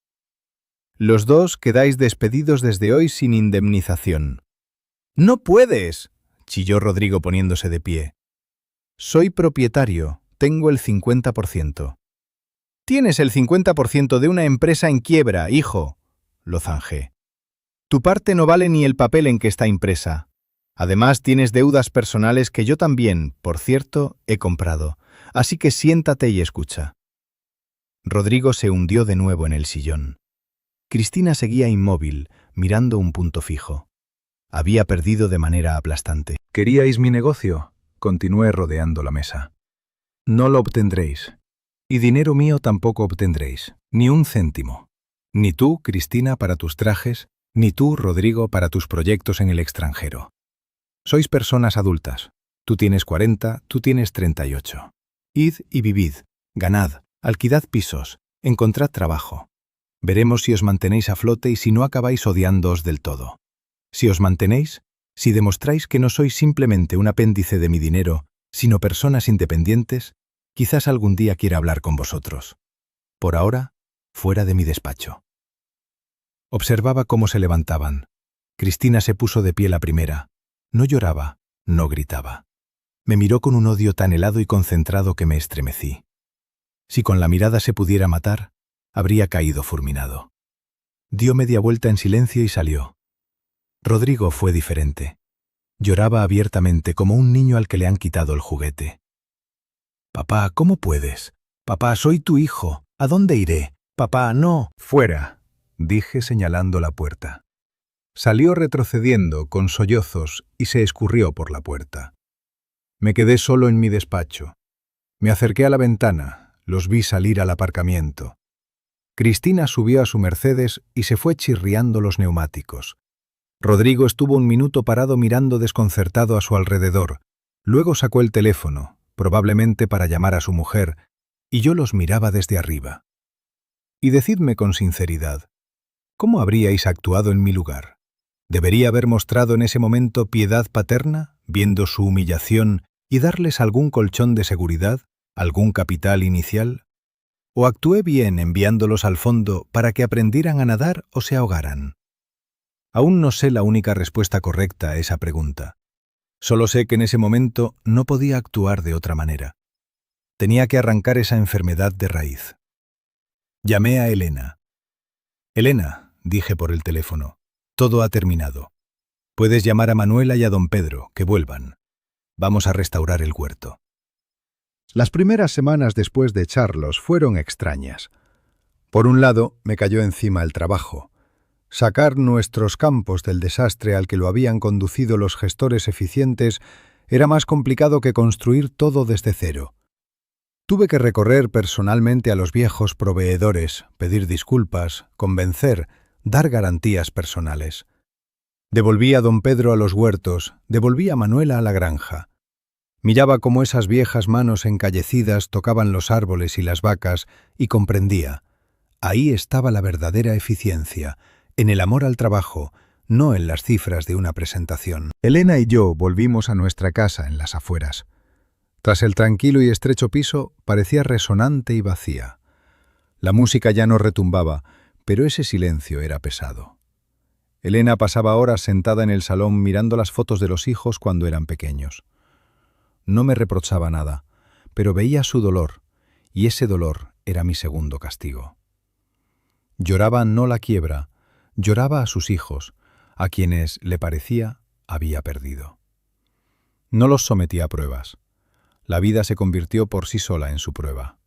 «Los dos quedáis despedidos desde hoy sin indemnización». «¡No puedes!», chilló Rodrigo poniéndose de pie. «Soy propietario, tengo el 50%. «Tienes el 50% de una empresa en quiebra, hijo», lo zanjé. «Tu parte no vale ni el papel en que está impresa. Además, tienes deudas personales que yo también, por cierto, he comprado. Así que siéntate y escucha». Rodrigo se hundió de nuevo en el sillón. Cristina seguía inmóvil, mirando un punto fijo. Había perdido de manera aplastante. «¿Queríais mi negocio?», continué rodeando la mesa. «No lo obtendréis. Y dinero mío tampoco obtendréis, ni un céntimo. Ni tú, Cristina, para tus trajes, ni tú, Rodrigo, para tus proyectos en el extranjero. Sois personas adultas. Tú tienes 40, tú tienes 38. Id y vivid, ganad, alquilad pisos, encontrad trabajo. Veremos si os mantenéis a flote y si no acabáis odiándoos del todo. Si os mantenéis, si demostráis que no sois simplemente un apéndice de mi dinero, sino personas independientes, quizás algún día quiera hablar con vosotros. Por ahora, fuera de mi despacho». Observaba cómo se levantaban. Cristina se puso de pie la primera. No lloraba, no gritaba. Me miró con un odio tan helado y concentrado que me estremecí. Si con la mirada se pudiera matar, habría caído fulminado. Dio media vuelta en silencio y salió. Rodrigo fue diferente. Lloraba abiertamente como un niño al que le han quitado el juguete. «Papá, ¿cómo puedes? Papá, soy tu hijo. ¿A dónde iré? Papá, no». «Fuera», dije señalando la puerta. Salió retrocediendo con sollozos y se escurrió por la puerta. Me quedé solo en mi despacho. Me acerqué a la ventana, los vi salir al aparcamiento. Cristina subió a su Mercedes y se fue chirriando los neumáticos. Rodrigo estuvo un minuto parado mirando desconcertado a su alrededor. Luego sacó el teléfono, probablemente para llamar a su mujer, y yo los miraba desde arriba. Y decidme con sinceridad, ¿cómo habríais actuado en mi lugar? ¿Debería haber mostrado en ese momento piedad paterna, viendo su humillación, y darles algún colchón de seguridad, algún capital inicial? ¿O actué bien enviándolos al fondo para que aprendieran a nadar o se ahogaran? Aún no sé la única respuesta correcta a esa pregunta. Solo sé que en ese momento no podía actuar de otra manera. Tenía que arrancar esa enfermedad de raíz. Llamé a Elena. «Elena», dije por el teléfono, «todo ha terminado. Puedes llamar a Manuela y a don Pedro, que vuelvan. Vamos a restaurar el huerto». Las primeras semanas después de echarlos fueron extrañas. Por un lado, me cayó encima el trabajo. Sacar nuestros campos del desastre al que lo habían conducido los gestores eficientes era más complicado que construir todo desde cero. Tuve que recorrer personalmente a los viejos proveedores, pedir disculpas, convencer, dar garantías personales. Devolví a don Pedro a los huertos, devolví a Manuela a la granja. Miraba cómo esas viejas manos encallecidas tocaban los árboles y las vacas y comprendía. Ahí estaba la verdadera eficiencia, en el amor al trabajo, no en las cifras de una presentación. Elena y yo volvimos a nuestra casa en las afueras. Tras el tranquilo y estrecho piso, parecía resonante y vacía. La música ya no retumbaba, pero ese silencio era pesado. Elena pasaba horas sentada en el salón mirando las fotos de los hijos cuando eran pequeños. No me reprochaba nada, pero veía su dolor, y ese dolor era mi segundo castigo. Lloraba no la quiebra, lloraba a sus hijos, a quienes, le parecía, había perdido. No los sometía a pruebas. La vida se convirtió por sí sola en su prueba.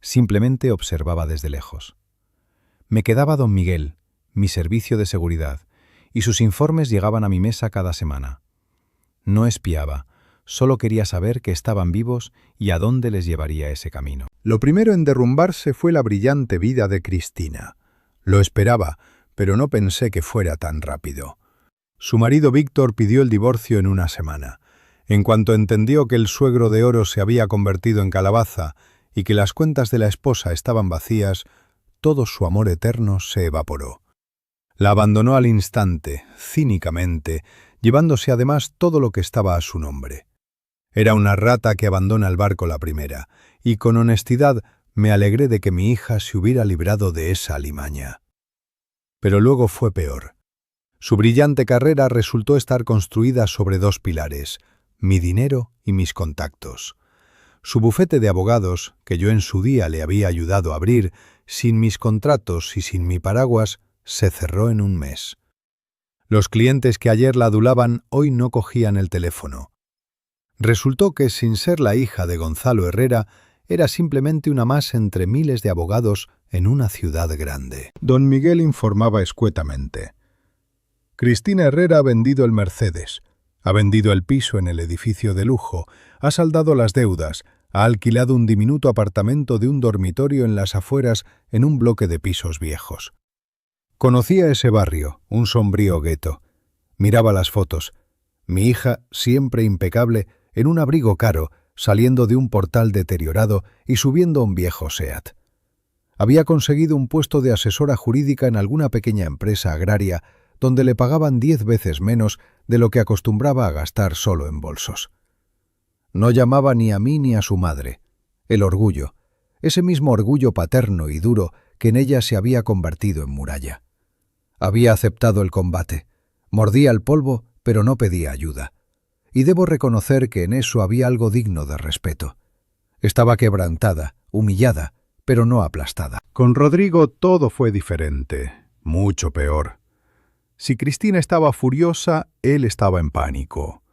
Simplemente observaba desde lejos. Me quedaba don Miguel, mi servicio de seguridad, y sus informes llegaban a mi mesa cada semana. No espiaba, solo quería saber que estaban vivos y a dónde les llevaría ese camino. Lo primero en derrumbarse fue la brillante vida de Cristina. Lo esperaba, pero no pensé que fuera tan rápido. Su marido Víctor pidió el divorcio en una semana. En cuanto entendió que el suegro de oro se había convertido en calabaza y que las cuentas de la esposa estaban vacías, todo su amor eterno se evaporó. La abandonó al instante, cínicamente, llevándose además todo lo que estaba a su nombre. Era una rata que abandona el barco la primera, y con honestidad me alegré de que mi hija se hubiera librado de esa alimaña. Pero luego fue peor. Su brillante carrera resultó estar construida sobre dos pilares: mi dinero y mis contactos. Su bufete de abogados, que yo en su día le había ayudado a abrir, sin mis contratos y sin mi paraguas, se cerró en un mes. Los clientes que ayer la adulaban hoy no cogían el teléfono. Resultó que, sin ser la hija de Gonzalo Herrera, era simplemente una más entre miles de abogados en una ciudad grande. Don Miguel informaba escuetamente. Cristina Herrera ha vendido el Mercedes, ha vendido el piso en el edificio de lujo, ha saldado las deudas, ha alquilado un diminuto apartamento de un dormitorio en las afueras en un bloque de pisos viejos. Conocía ese barrio, un sombrío gueto. Miraba las fotos. Mi hija, siempre impecable, en un abrigo caro, saliendo de un portal deteriorado y subiendo un viejo SEAT. Había conseguido un puesto de asesora jurídica en alguna pequeña empresa agraria donde le pagaban 10 veces menos de lo que acostumbraba a gastar solo en bolsos. No llamaba ni a mí ni a su madre. El orgullo, ese mismo orgullo paterno y duro que en ella se había convertido en muralla. Había aceptado el combate, mordía el polvo, pero no pedía ayuda. Y debo reconocer que en eso había algo digno de respeto. Estaba quebrantada, humillada, pero no aplastada. Con Rodrigo todo fue diferente, mucho peor. Si Cristina estaba furiosa, él estaba en pánico.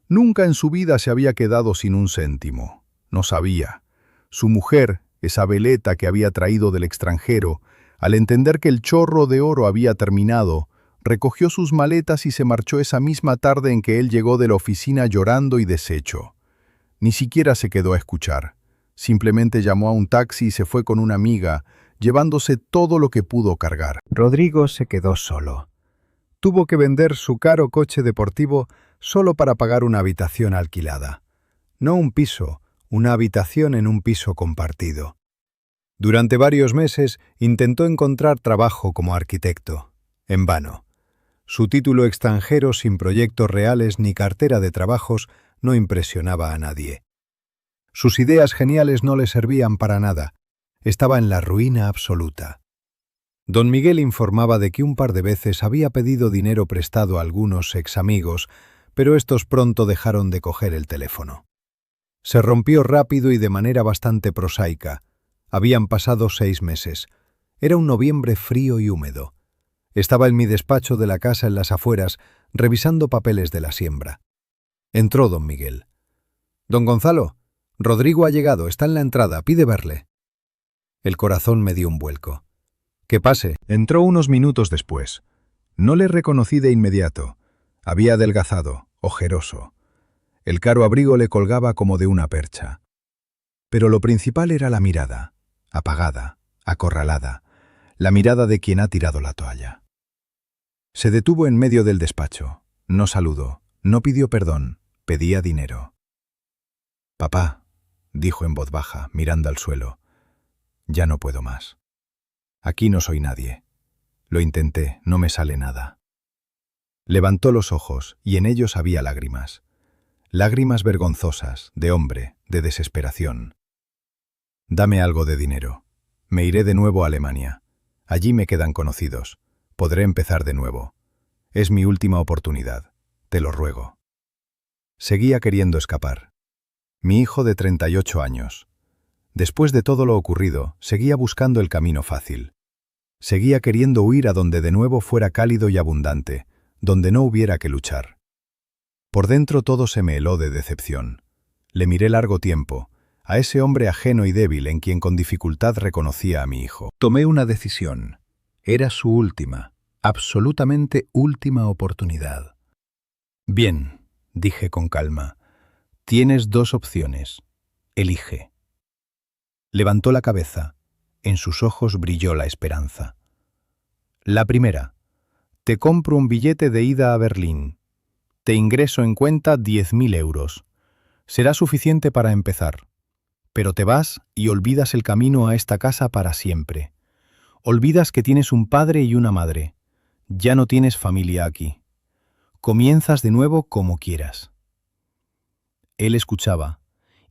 Nunca en su vida se había quedado sin un céntimo. No sabía. Su mujer, esa veleta que había traído del extranjero, al entender que el chorro de oro había terminado, recogió sus maletas y se marchó esa misma tarde en que él llegó de la oficina llorando y deshecho. Ni siquiera se quedó a escuchar. Simplemente llamó a un taxi y se fue con una amiga, llevándose todo lo que pudo cargar. Rodrigo se quedó solo. Tuvo que vender su caro coche deportivo solo para pagar una habitación alquilada. No un piso, una habitación en un piso compartido. Durante varios meses intentó encontrar trabajo como arquitecto. En vano. Su título extranjero sin proyectos reales ni cartera de trabajos no impresionaba a nadie. Sus ideas geniales no le servían para nada. Estaba en la ruina absoluta. Don Miguel informaba de que un par de veces había pedido dinero prestado a algunos examigos, pero estos pronto dejaron de coger el teléfono. Se rompió rápido y de manera bastante prosaica. Habían pasado 6 meses. Era un noviembre frío y húmedo. Estaba en mi despacho de la casa en las afueras, revisando papeles de la siembra. Entró don Miguel. «Don Gonzalo, Rodrigo ha llegado, está en la entrada, pide verle. El corazón me dio un vuelco. Que pase. Entró unos minutos después. No le reconocí de inmediato. Había adelgazado, ojeroso. El caro abrigo le colgaba como de una percha. Pero lo principal era la mirada, apagada, acorralada, la mirada de quien ha tirado la toalla. Se detuvo en medio del despacho, no saludó, no pidió perdón, pedía dinero. «Papá», dijo en voz baja, mirando al suelo, «ya no puedo más. Aquí no soy nadie. Lo intenté, no me sale nada». Levantó los ojos y en ellos había lágrimas. Lágrimas vergonzosas, de hombre, de desesperación. «Dame algo de dinero. Me iré de nuevo a Alemania. Allí me quedan conocidos. Podré empezar de nuevo. Es mi última oportunidad. Te lo ruego». Seguía queriendo escapar. Mi hijo de 38 años. Después de todo lo ocurrido, seguía buscando el camino fácil. Seguía queriendo huir a donde de nuevo fuera cálido y abundante, donde no hubiera que luchar. Por dentro todo se me heló de decepción. Le miré largo tiempo, a ese hombre ajeno y débil en quien con dificultad reconocía a mi hijo. Tomé una decisión. Era su última, absolutamente última oportunidad. «Bien», dije con calma, «tienes dos opciones. Elige». Levantó la cabeza. En sus ojos brilló la esperanza. «La primera. Te compro un billete de ida a Berlín. Te ingreso en cuenta 10.000 euros. Será suficiente para empezar. Pero te vas y olvidas el camino a esta casa para siempre. Olvidas que tienes un padre y una madre. Ya no tienes familia aquí. Comienzas de nuevo como quieras». Él escuchaba,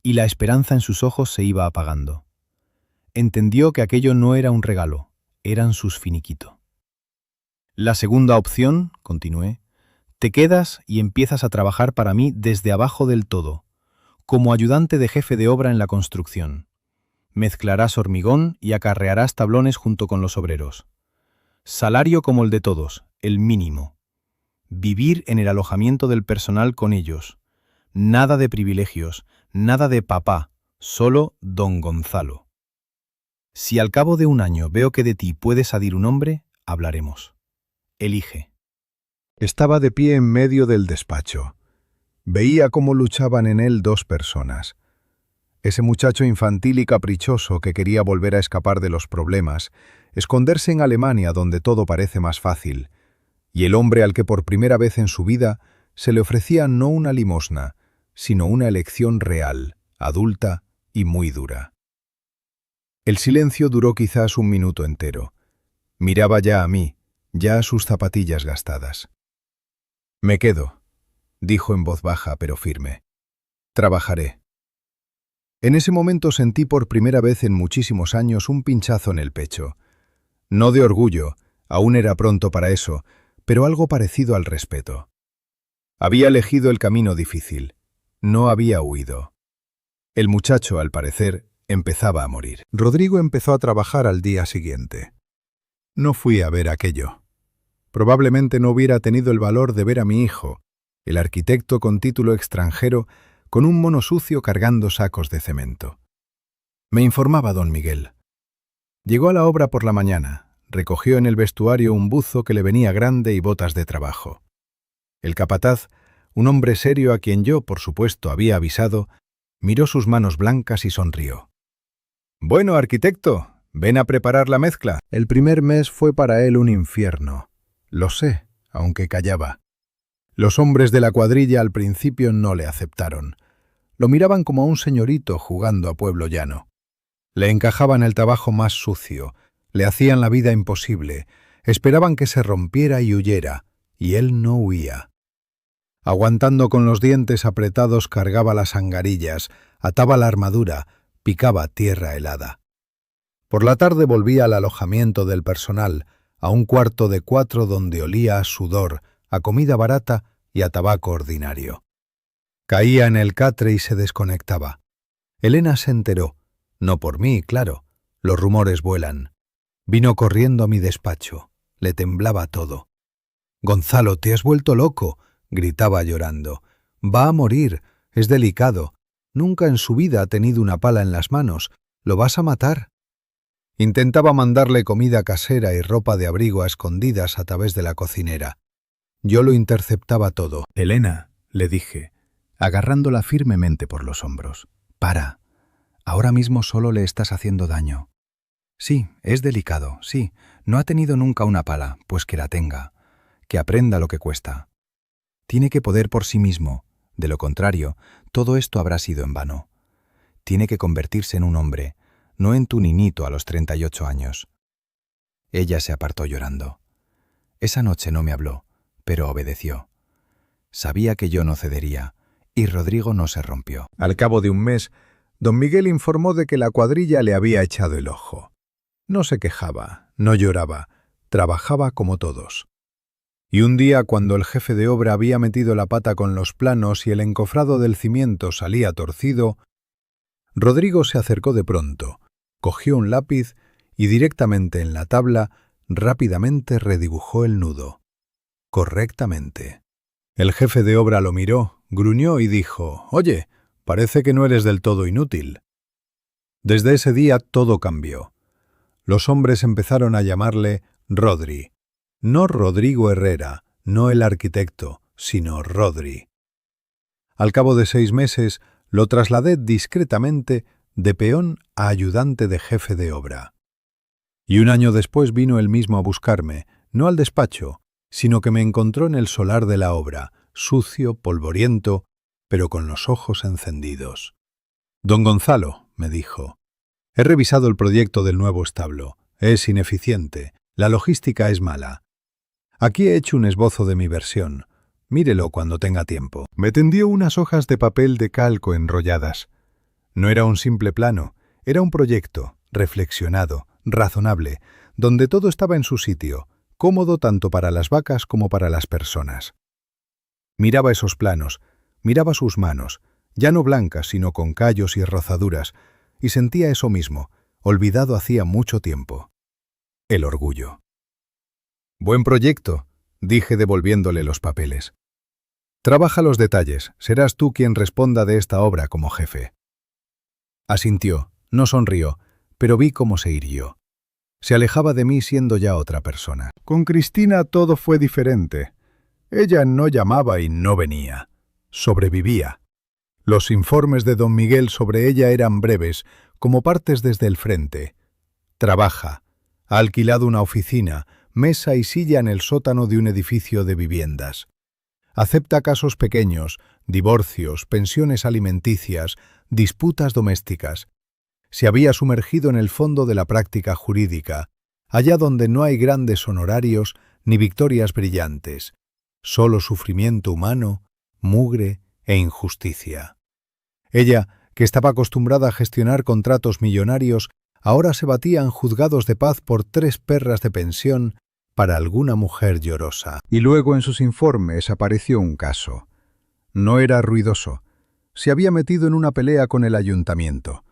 y la esperanza en sus ojos se iba apagando. Entendió que aquello no era un regalo, eran sus finiquito. «La segunda opción», continué, «te quedas y empiezas a trabajar para mí desde abajo del todo, como ayudante de jefe de obra en la construcción. Mezclarás hormigón y acarrearás tablones junto con los obreros. Salario como el de todos, el mínimo. Vivir en el alojamiento del personal con ellos. Nada de privilegios, nada de papá, solo don Gonzalo. Si al cabo de un año veo que de ti puede salir un hombre, hablaremos. Elige». Estaba de pie en medio del despacho. Veía cómo luchaban en él dos personas. Ese muchacho infantil y caprichoso que quería volver a escapar de los problemas, esconderse en Alemania donde todo parece más fácil, y el hombre al que por primera vez en su vida se le ofrecía no una limosna, sino una elección real, adulta y muy dura. El silencio duró quizás un minuto entero. Miraba ya a mí, ya a sus zapatillas gastadas. «Me quedo», dijo en voz baja pero firme. «Trabajaré». En ese momento sentí por primera vez en muchísimos años un pinchazo en el pecho. No de orgullo, aún era pronto para eso, pero algo parecido al respeto. Había elegido el camino difícil. No había huido. El muchacho, al parecer, empezaba a morir. Rodrigo empezó a trabajar al día siguiente. No fui a ver aquello. Probablemente no hubiera tenido el valor de ver a mi hijo, el arquitecto con título extranjero, con un mono sucio cargando sacos de cemento. Me informaba don Miguel. Llegó a la obra por la mañana, recogió en el vestuario un buzo que le venía grande y botas de trabajo. El capataz, un hombre serio a quien yo, por supuesto, había avisado, miró sus manos blancas y sonrió. «Bueno, arquitecto, ven a preparar la mezcla». El primer mes fue para él un infierno. Lo sé, aunque callaba. Los hombres de la cuadrilla al principio no le aceptaron. Lo miraban como a un señorito jugando a pueblo llano. Le encajaban el trabajo más sucio, le hacían la vida imposible, esperaban que se rompiera y huyera, y él no huía. Aguantando con los dientes apretados cargaba las angarillas, ataba la armadura, picaba tierra helada. Por la tarde volvía al alojamiento del personal, a un cuarto de 4 donde olía a sudor, a comida barata y a tabaco ordinario. Caía en el catre y se desconectaba. Elena se enteró, no por mí, claro, los rumores vuelan. Vino corriendo a mi despacho, le temblaba todo. «Gonzalo, te has vuelto loco», gritaba llorando. «Va a morir, es delicado. Nunca en su vida ha tenido una pala en las manos. ¿Lo vas a matar? Intentaba mandarle comida casera y ropa de abrigo a escondidas a través de la cocinera. Yo lo interceptaba todo. Elena, le dije, agarrándola firmemente por los hombros. Para. Ahora mismo solo le estás haciendo daño. Sí, es delicado, sí. No ha tenido nunca una pala, pues que la tenga. Que aprenda lo que cuesta. Tiene que poder por sí mismo. De lo contrario, todo esto habrá sido en vano. Tiene que convertirse en un hombre, no en tu niñito a los 38 años. Ella se apartó llorando. Esa noche no me habló, pero obedeció. Sabía que yo no cedería, y Rodrigo no se rompió. Al cabo de un mes, don Miguel informó de que la cuadrilla le había echado el ojo. No se quejaba, no lloraba, trabajaba como todos. Y un día, cuando el jefe de obra había metido la pata con los planos y el encofrado del cimiento salía torcido, Rodrigo se acercó de pronto, cogió un lápiz y directamente en la tabla rápidamente redibujó el nudo. Correctamente. El jefe de obra lo miró, gruñó y dijo: «Oye, parece que no eres del todo inútil». Desde ese día todo cambió. Los hombres empezaron a llamarle Rodri. No Rodrigo Herrera, no el arquitecto, sino Rodri. Al cabo de 6 meses, lo trasladé discretamente de peón a ayudante de jefe de obra. Y un año después vino él mismo a buscarme, no al despacho, sino que me encontró en el solar de la obra, sucio, polvoriento, pero con los ojos encendidos. «Don Gonzalo», me dijo, «he revisado el proyecto del nuevo establo. Es ineficiente, la logística es mala. Aquí he hecho un esbozo de mi versión. Mírelo cuando tenga tiempo». Me tendió unas hojas de papel de calco enrolladas. No era un simple plano, era un proyecto, reflexionado, razonable, donde todo estaba en su sitio, cómodo tanto para las vacas como para las personas. Miraba esos planos, miraba sus manos, ya no blancas sino con callos y rozaduras, y sentía eso mismo, olvidado hacía mucho tiempo. El orgullo. «Buen proyecto», dije devolviéndole los papeles. «Trabaja los detalles, serás tú quien responda de esta obra como jefe». Asintió, no sonrió, pero vi cómo se irguió. Se alejaba de mí siendo ya otra persona. Con Cristina todo fue diferente. Ella no llamaba y no venía. Sobrevivía. Los informes de don Miguel sobre ella eran breves, como partes desde el frente. Trabaja. Ha alquilado una oficina, mesa y silla en el sótano de un edificio de viviendas. Acepta casos pequeños, divorcios, pensiones alimenticias, disputas domésticas. Se había sumergido en el fondo de la práctica jurídica, allá donde no hay grandes honorarios ni victorias brillantes, solo sufrimiento humano, mugre e injusticia. Ella, que estaba acostumbrada a gestionar contratos millonarios, ahora se batía en juzgados de paz por 3 perras de pensión para alguna mujer llorosa. Y luego en sus informes apareció un caso. No era ruidoso. Se había metido en una pelea con el ayuntamiento.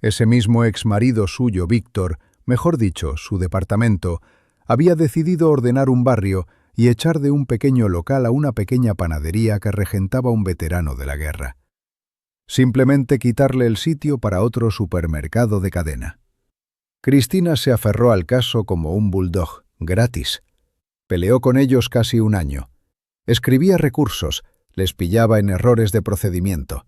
Ese mismo exmarido suyo, Víctor, mejor dicho, su departamento, había decidido ordenar un barrio y echar de un pequeño local a una pequeña panadería que regentaba un veterano de la guerra. Simplemente quitarle el sitio para otro supermercado de cadena. Cristina se aferró al caso como un bulldog, gratis. Peleó con ellos casi un año. Escribía recursos, les pillaba en errores de procedimiento.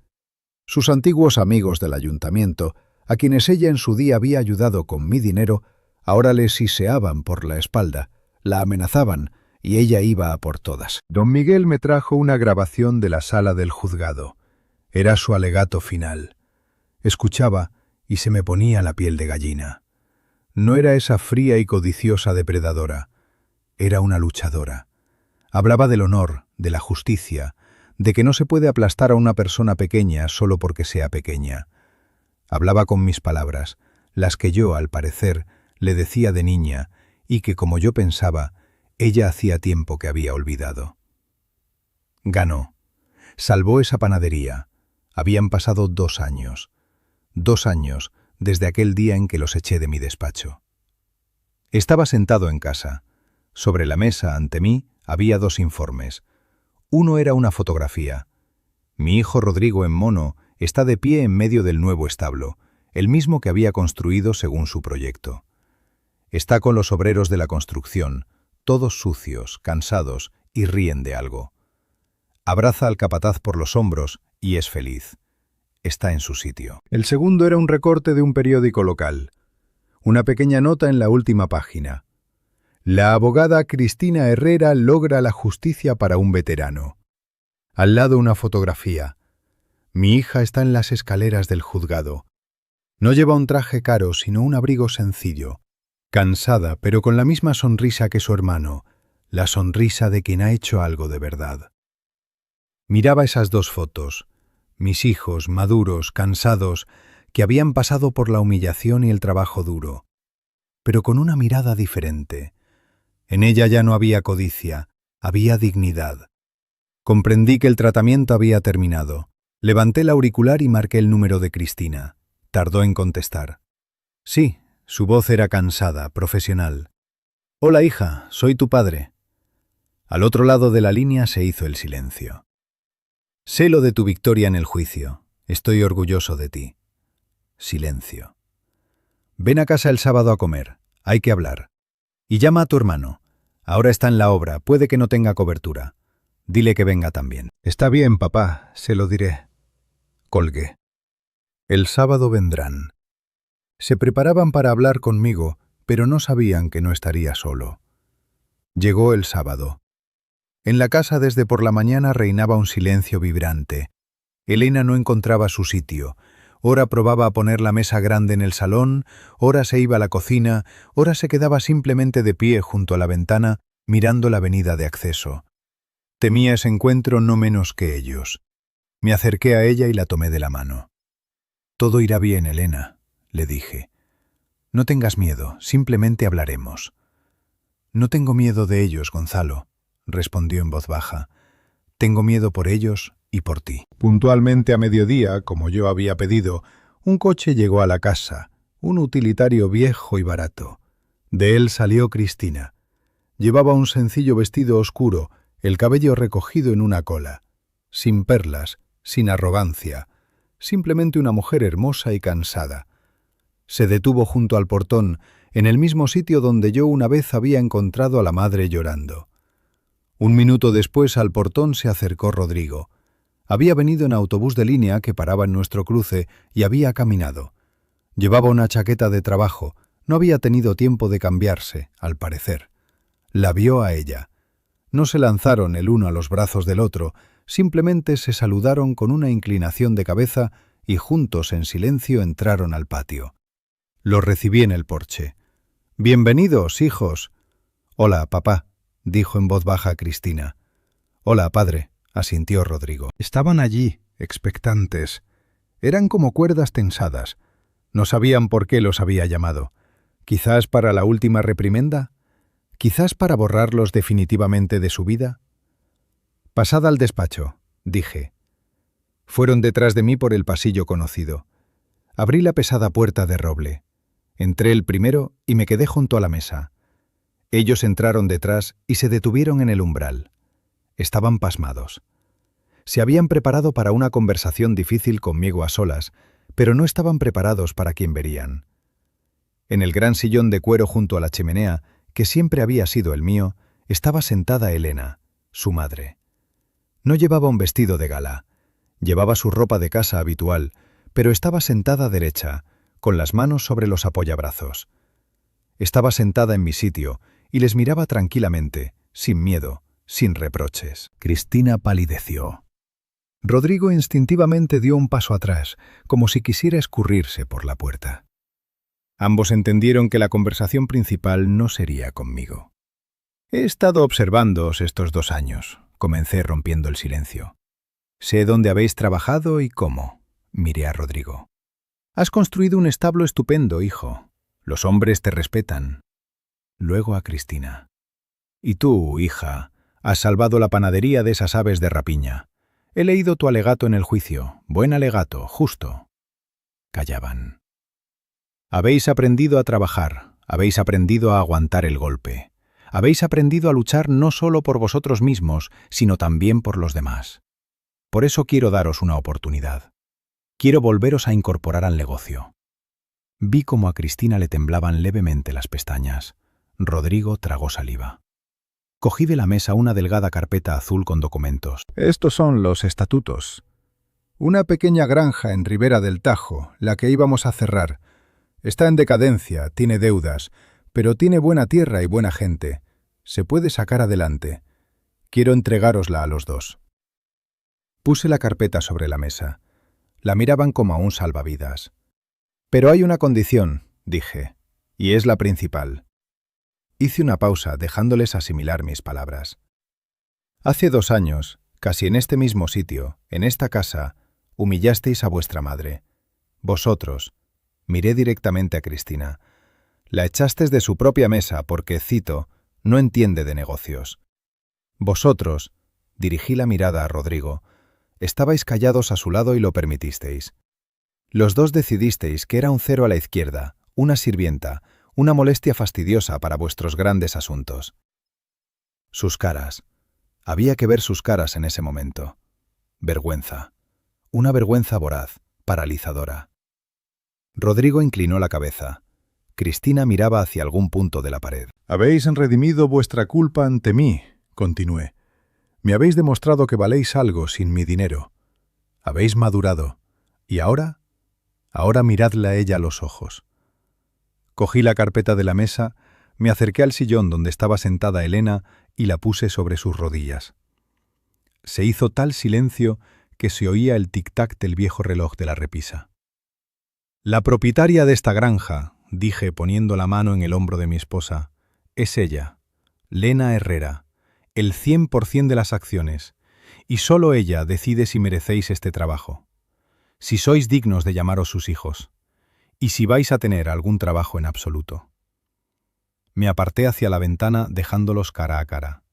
Sus antiguos amigos del ayuntamiento, a quienes ella en su día había ayudado con mi dinero, ahora le siseaban por la espalda, la amenazaban y ella iba a por todas. Don Miguel me trajo una grabación de la sala del juzgado. Era su alegato final. Escuchaba y se me ponía la piel de gallina. No era esa fría y codiciosa depredadora. Era una luchadora. Hablaba del honor, de la justicia, de que no se puede aplastar a una persona pequeña solo porque sea pequeña. Hablaba con mis palabras, las que yo, al parecer, le decía de niña y que, como yo pensaba, ella hacía tiempo que había olvidado. Ganó. Salvó esa panadería. Habían pasado 2 años. 2 años desde aquel día en que los eché de mi despacho. Estaba sentado en casa. Sobre la mesa, ante mí, había 2 informes. Uno era una fotografía. Mi hijo Rodrigo en mono, Está de pie en medio del nuevo establo, el mismo que había construido según su proyecto. Está con los obreros de la construcción, todos sucios, cansados, y ríen de algo. Abraza al capataz por los hombros y es feliz. Está en su sitio. El segundo era un recorte de un periódico local. Una pequeña nota en la última página. La abogada Cristina Herrera logra la justicia para un veterano. Al lado una fotografía. Mi hija está en las escaleras del juzgado. No lleva un traje caro, sino un abrigo sencillo. Cansada, pero con la misma sonrisa que su hermano, la sonrisa de quien ha hecho algo de verdad. Miraba esas dos fotos, mis hijos, maduros, cansados, que habían pasado por la humillación y el trabajo duro, pero con una mirada diferente. En ella ya no había codicia, había dignidad. Comprendí que el tratamiento había terminado. Levanté el auricular y marqué el número de Cristina. Tardó en contestar. Sí, su voz era cansada, profesional. Hola, hija, soy tu padre. Al otro lado de la línea se hizo el silencio. Sé lo de tu victoria en el juicio. Estoy orgulloso de ti. Silencio. Ven a casa el sábado a comer. Hay que hablar. Y llama a tu hermano. Ahora está en la obra, puede que no tenga cobertura. Dile que venga también. Está bien, papá, se lo diré. Colgué. El sábado vendrán. Se preparaban para hablar conmigo, pero no sabían que no estaría solo. Llegó el sábado. En la casa desde por la mañana reinaba un silencio vibrante. Elena no encontraba su sitio. Ora probaba a poner la mesa grande en el salón, ora se iba a la cocina, ora se quedaba simplemente de pie junto a la ventana, mirando la avenida de acceso. Temía ese encuentro no menos que ellos. Me acerqué a ella y la tomé de la mano. Todo irá bien, Elena, le dije. No tengas miedo, simplemente hablaremos. No tengo miedo de ellos, Gonzalo, respondió en voz baja. Tengo miedo por ellos y por ti. Puntualmente a mediodía, como yo había pedido, un coche llegó a la casa, un utilitario viejo y barato. De él salió Cristina. Llevaba un sencillo vestido oscuro, el cabello recogido en una cola, sin perlas, sin arrogancia, simplemente una mujer hermosa y cansada. Se detuvo junto al portón, en el mismo sitio donde yo una vez había encontrado a la madre llorando. Un minuto después al portón se acercó Rodrigo. Había venido en autobús de línea que paraba en nuestro cruce y había caminado. Llevaba una chaqueta de trabajo, no había tenido tiempo de cambiarse, al parecer. La vio a ella. No se lanzaron el uno a los brazos del otro, simplemente se saludaron con una inclinación de cabeza y juntos en silencio entraron al patio. Los recibí en el porche. «Bienvenidos, hijos». «Hola, papá», dijo en voz baja Cristina. «Hola, padre», asintió Rodrigo. Estaban allí, expectantes. Eran como cuerdas tensadas. No sabían por qué los había llamado. ¿Quizás para la última reprimenda? ¿Quizás para borrarlos definitivamente de su vida? «Pasad al despacho», dije. Fueron detrás de mí por el pasillo conocido. Abrí la pesada puerta de roble. Entré el primero y me quedé junto a la mesa. Ellos entraron detrás y se detuvieron en el umbral. Estaban pasmados. Se habían preparado para una conversación difícil conmigo a solas, pero no estaban preparados para quien verían. En el gran sillón de cuero junto a la chimenea, que siempre había sido el mío, estaba sentada Elena, su madre. No llevaba un vestido de gala. Llevaba su ropa de casa habitual, pero estaba sentada derecha, con las manos sobre los apoyabrazos. Estaba sentada en mi sitio y les miraba tranquilamente, sin miedo, sin reproches. Cristina palideció. Rodrigo instintivamente dio un paso atrás, como si quisiera escurrirse por la puerta. Ambos entendieron que la conversación principal no sería conmigo. «He estado observándoos estos 2 años», comencé rompiendo el silencio. «Sé dónde habéis trabajado y cómo», miré a Rodrigo. «Has construido un establo estupendo, hijo. Los hombres te respetan». Luego a Cristina. «Y tú, hija, has salvado la panadería de esas aves de rapiña. He leído tu alegato en el juicio. Buen alegato, justo». Callaban. «Habéis aprendido a trabajar, habéis aprendido a aguantar el golpe. Habéis aprendido a luchar no solo por vosotros mismos, sino también por los demás. Por eso quiero daros una oportunidad. Quiero volveros a incorporar al negocio». Vi cómo a Cristina le temblaban levemente las pestañas. Rodrigo tragó saliva. Cogí de la mesa una delgada carpeta azul con documentos. Estos son los estatutos. Una pequeña granja en Ribera del Tajo, la que íbamos a cerrar. Está en decadencia, tiene deudas, pero tiene buena tierra y buena gente. Se puede sacar adelante. Quiero entregárosla a los dos. Puse la carpeta sobre la mesa. La miraban como a un salvavidas. «Pero hay una condición», dije, «y es la principal». Hice una pausa, dejándoles asimilar mis palabras. «Hace 2 años, casi en este mismo sitio, en esta casa, humillasteis a vuestra madre. Vosotros», miré directamente a Cristina, «la echasteis de su propia mesa porque, cito, no entiende de negocios. Vosotros», dirigí la mirada a Rodrigo, «estabais callados a su lado y lo permitisteis. Los dos decidisteis que era un cero a la izquierda, una sirvienta, una molestia fastidiosa para vuestros grandes asuntos». Sus caras. Había que ver sus caras en ese momento. Vergüenza. Una vergüenza voraz, paralizadora. Rodrigo inclinó la cabeza. Cristina miraba hacia algún punto de la pared. «Habéis redimido vuestra culpa ante mí», continué. «Me habéis demostrado que valéis algo sin mi dinero. Habéis madurado. ¿Y ahora? Ahora miradla a ella a los ojos». Cogí la carpeta de la mesa, me acerqué al sillón donde estaba sentada Elena y la puse sobre sus rodillas. Se hizo tal silencio que se oía el tic-tac del viejo reloj de la repisa. «La propietaria de esta granja», dije poniendo la mano en el hombro de mi esposa, «es ella, Lena Herrera, el 100% de las acciones, y solo ella decide si merecéis este trabajo, si sois dignos de llamaros sus hijos, y si vais a tener algún trabajo en absoluto». Me aparté hacia la ventana dejándolos cara a cara.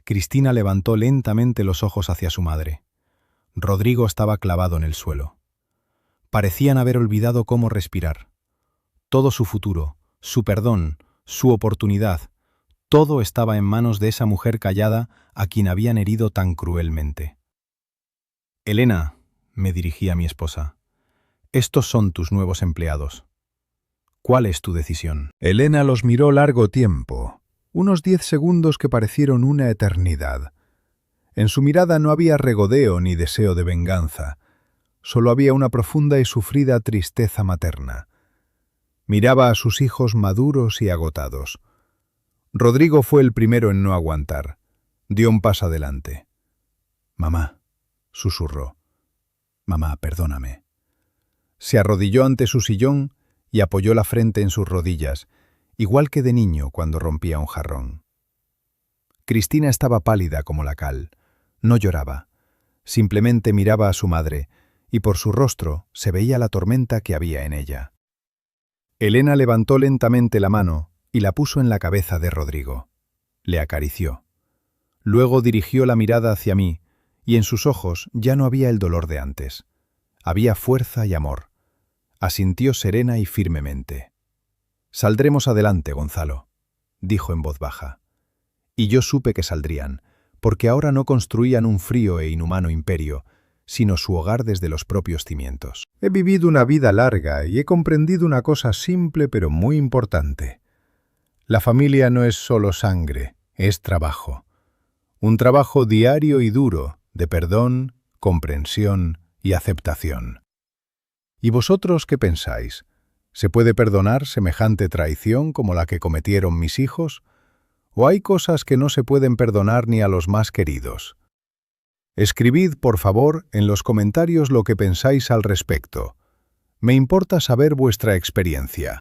Cristina levantó lentamente los ojos hacia su madre. Rodrigo estaba clavado en el suelo. Parecían haber olvidado cómo respirar. Todo su futuro, su perdón, su oportunidad, todo estaba en manos de esa mujer callada a quien habían herido tan cruelmente. «Elena», me dirigí a mi esposa, «estos son tus nuevos empleados. ¿Cuál es tu decisión?» Elena los miró largo tiempo, unos 10 segundos que parecieron una eternidad. En su mirada no había regodeo ni deseo de venganza, solo había una profunda y sufrida tristeza materna. Miraba a sus hijos maduros y agotados. Rodrigo fue el primero en no aguantar. Dio un paso adelante. «Mamá», susurró. «Mamá, perdóname». Se arrodilló ante su sillón y apoyó la frente en sus rodillas, igual que de niño cuando rompía un jarrón. Cristina estaba pálida como la cal. No lloraba. Simplemente miraba a su madre, y por su rostro se veía la tormenta que había en ella. Elena levantó lentamente la mano y la puso en la cabeza de Rodrigo. Le acarició. Luego dirigió la mirada hacia mí, y en sus ojos ya no había el dolor de antes. Había fuerza y amor. Asintió serena y firmemente. «Saldremos adelante, Gonzalo», dijo en voz baja. Y yo supe que saldrían, porque ahora no construían un frío e inhumano imperio, sino su hogar desde los propios cimientos. He vivido una vida larga y he comprendido una cosa simple pero muy importante. La familia no es solo sangre, es trabajo. Un trabajo diario y duro, de perdón, comprensión y aceptación. ¿Y vosotros qué pensáis? ¿Se puede perdonar semejante traición como la que cometieron mis hijos? ¿O hay cosas que no se pueden perdonar ni a los más queridos? Escribid, por favor, en los comentarios lo que pensáis al respecto. Me importa saber vuestra experiencia.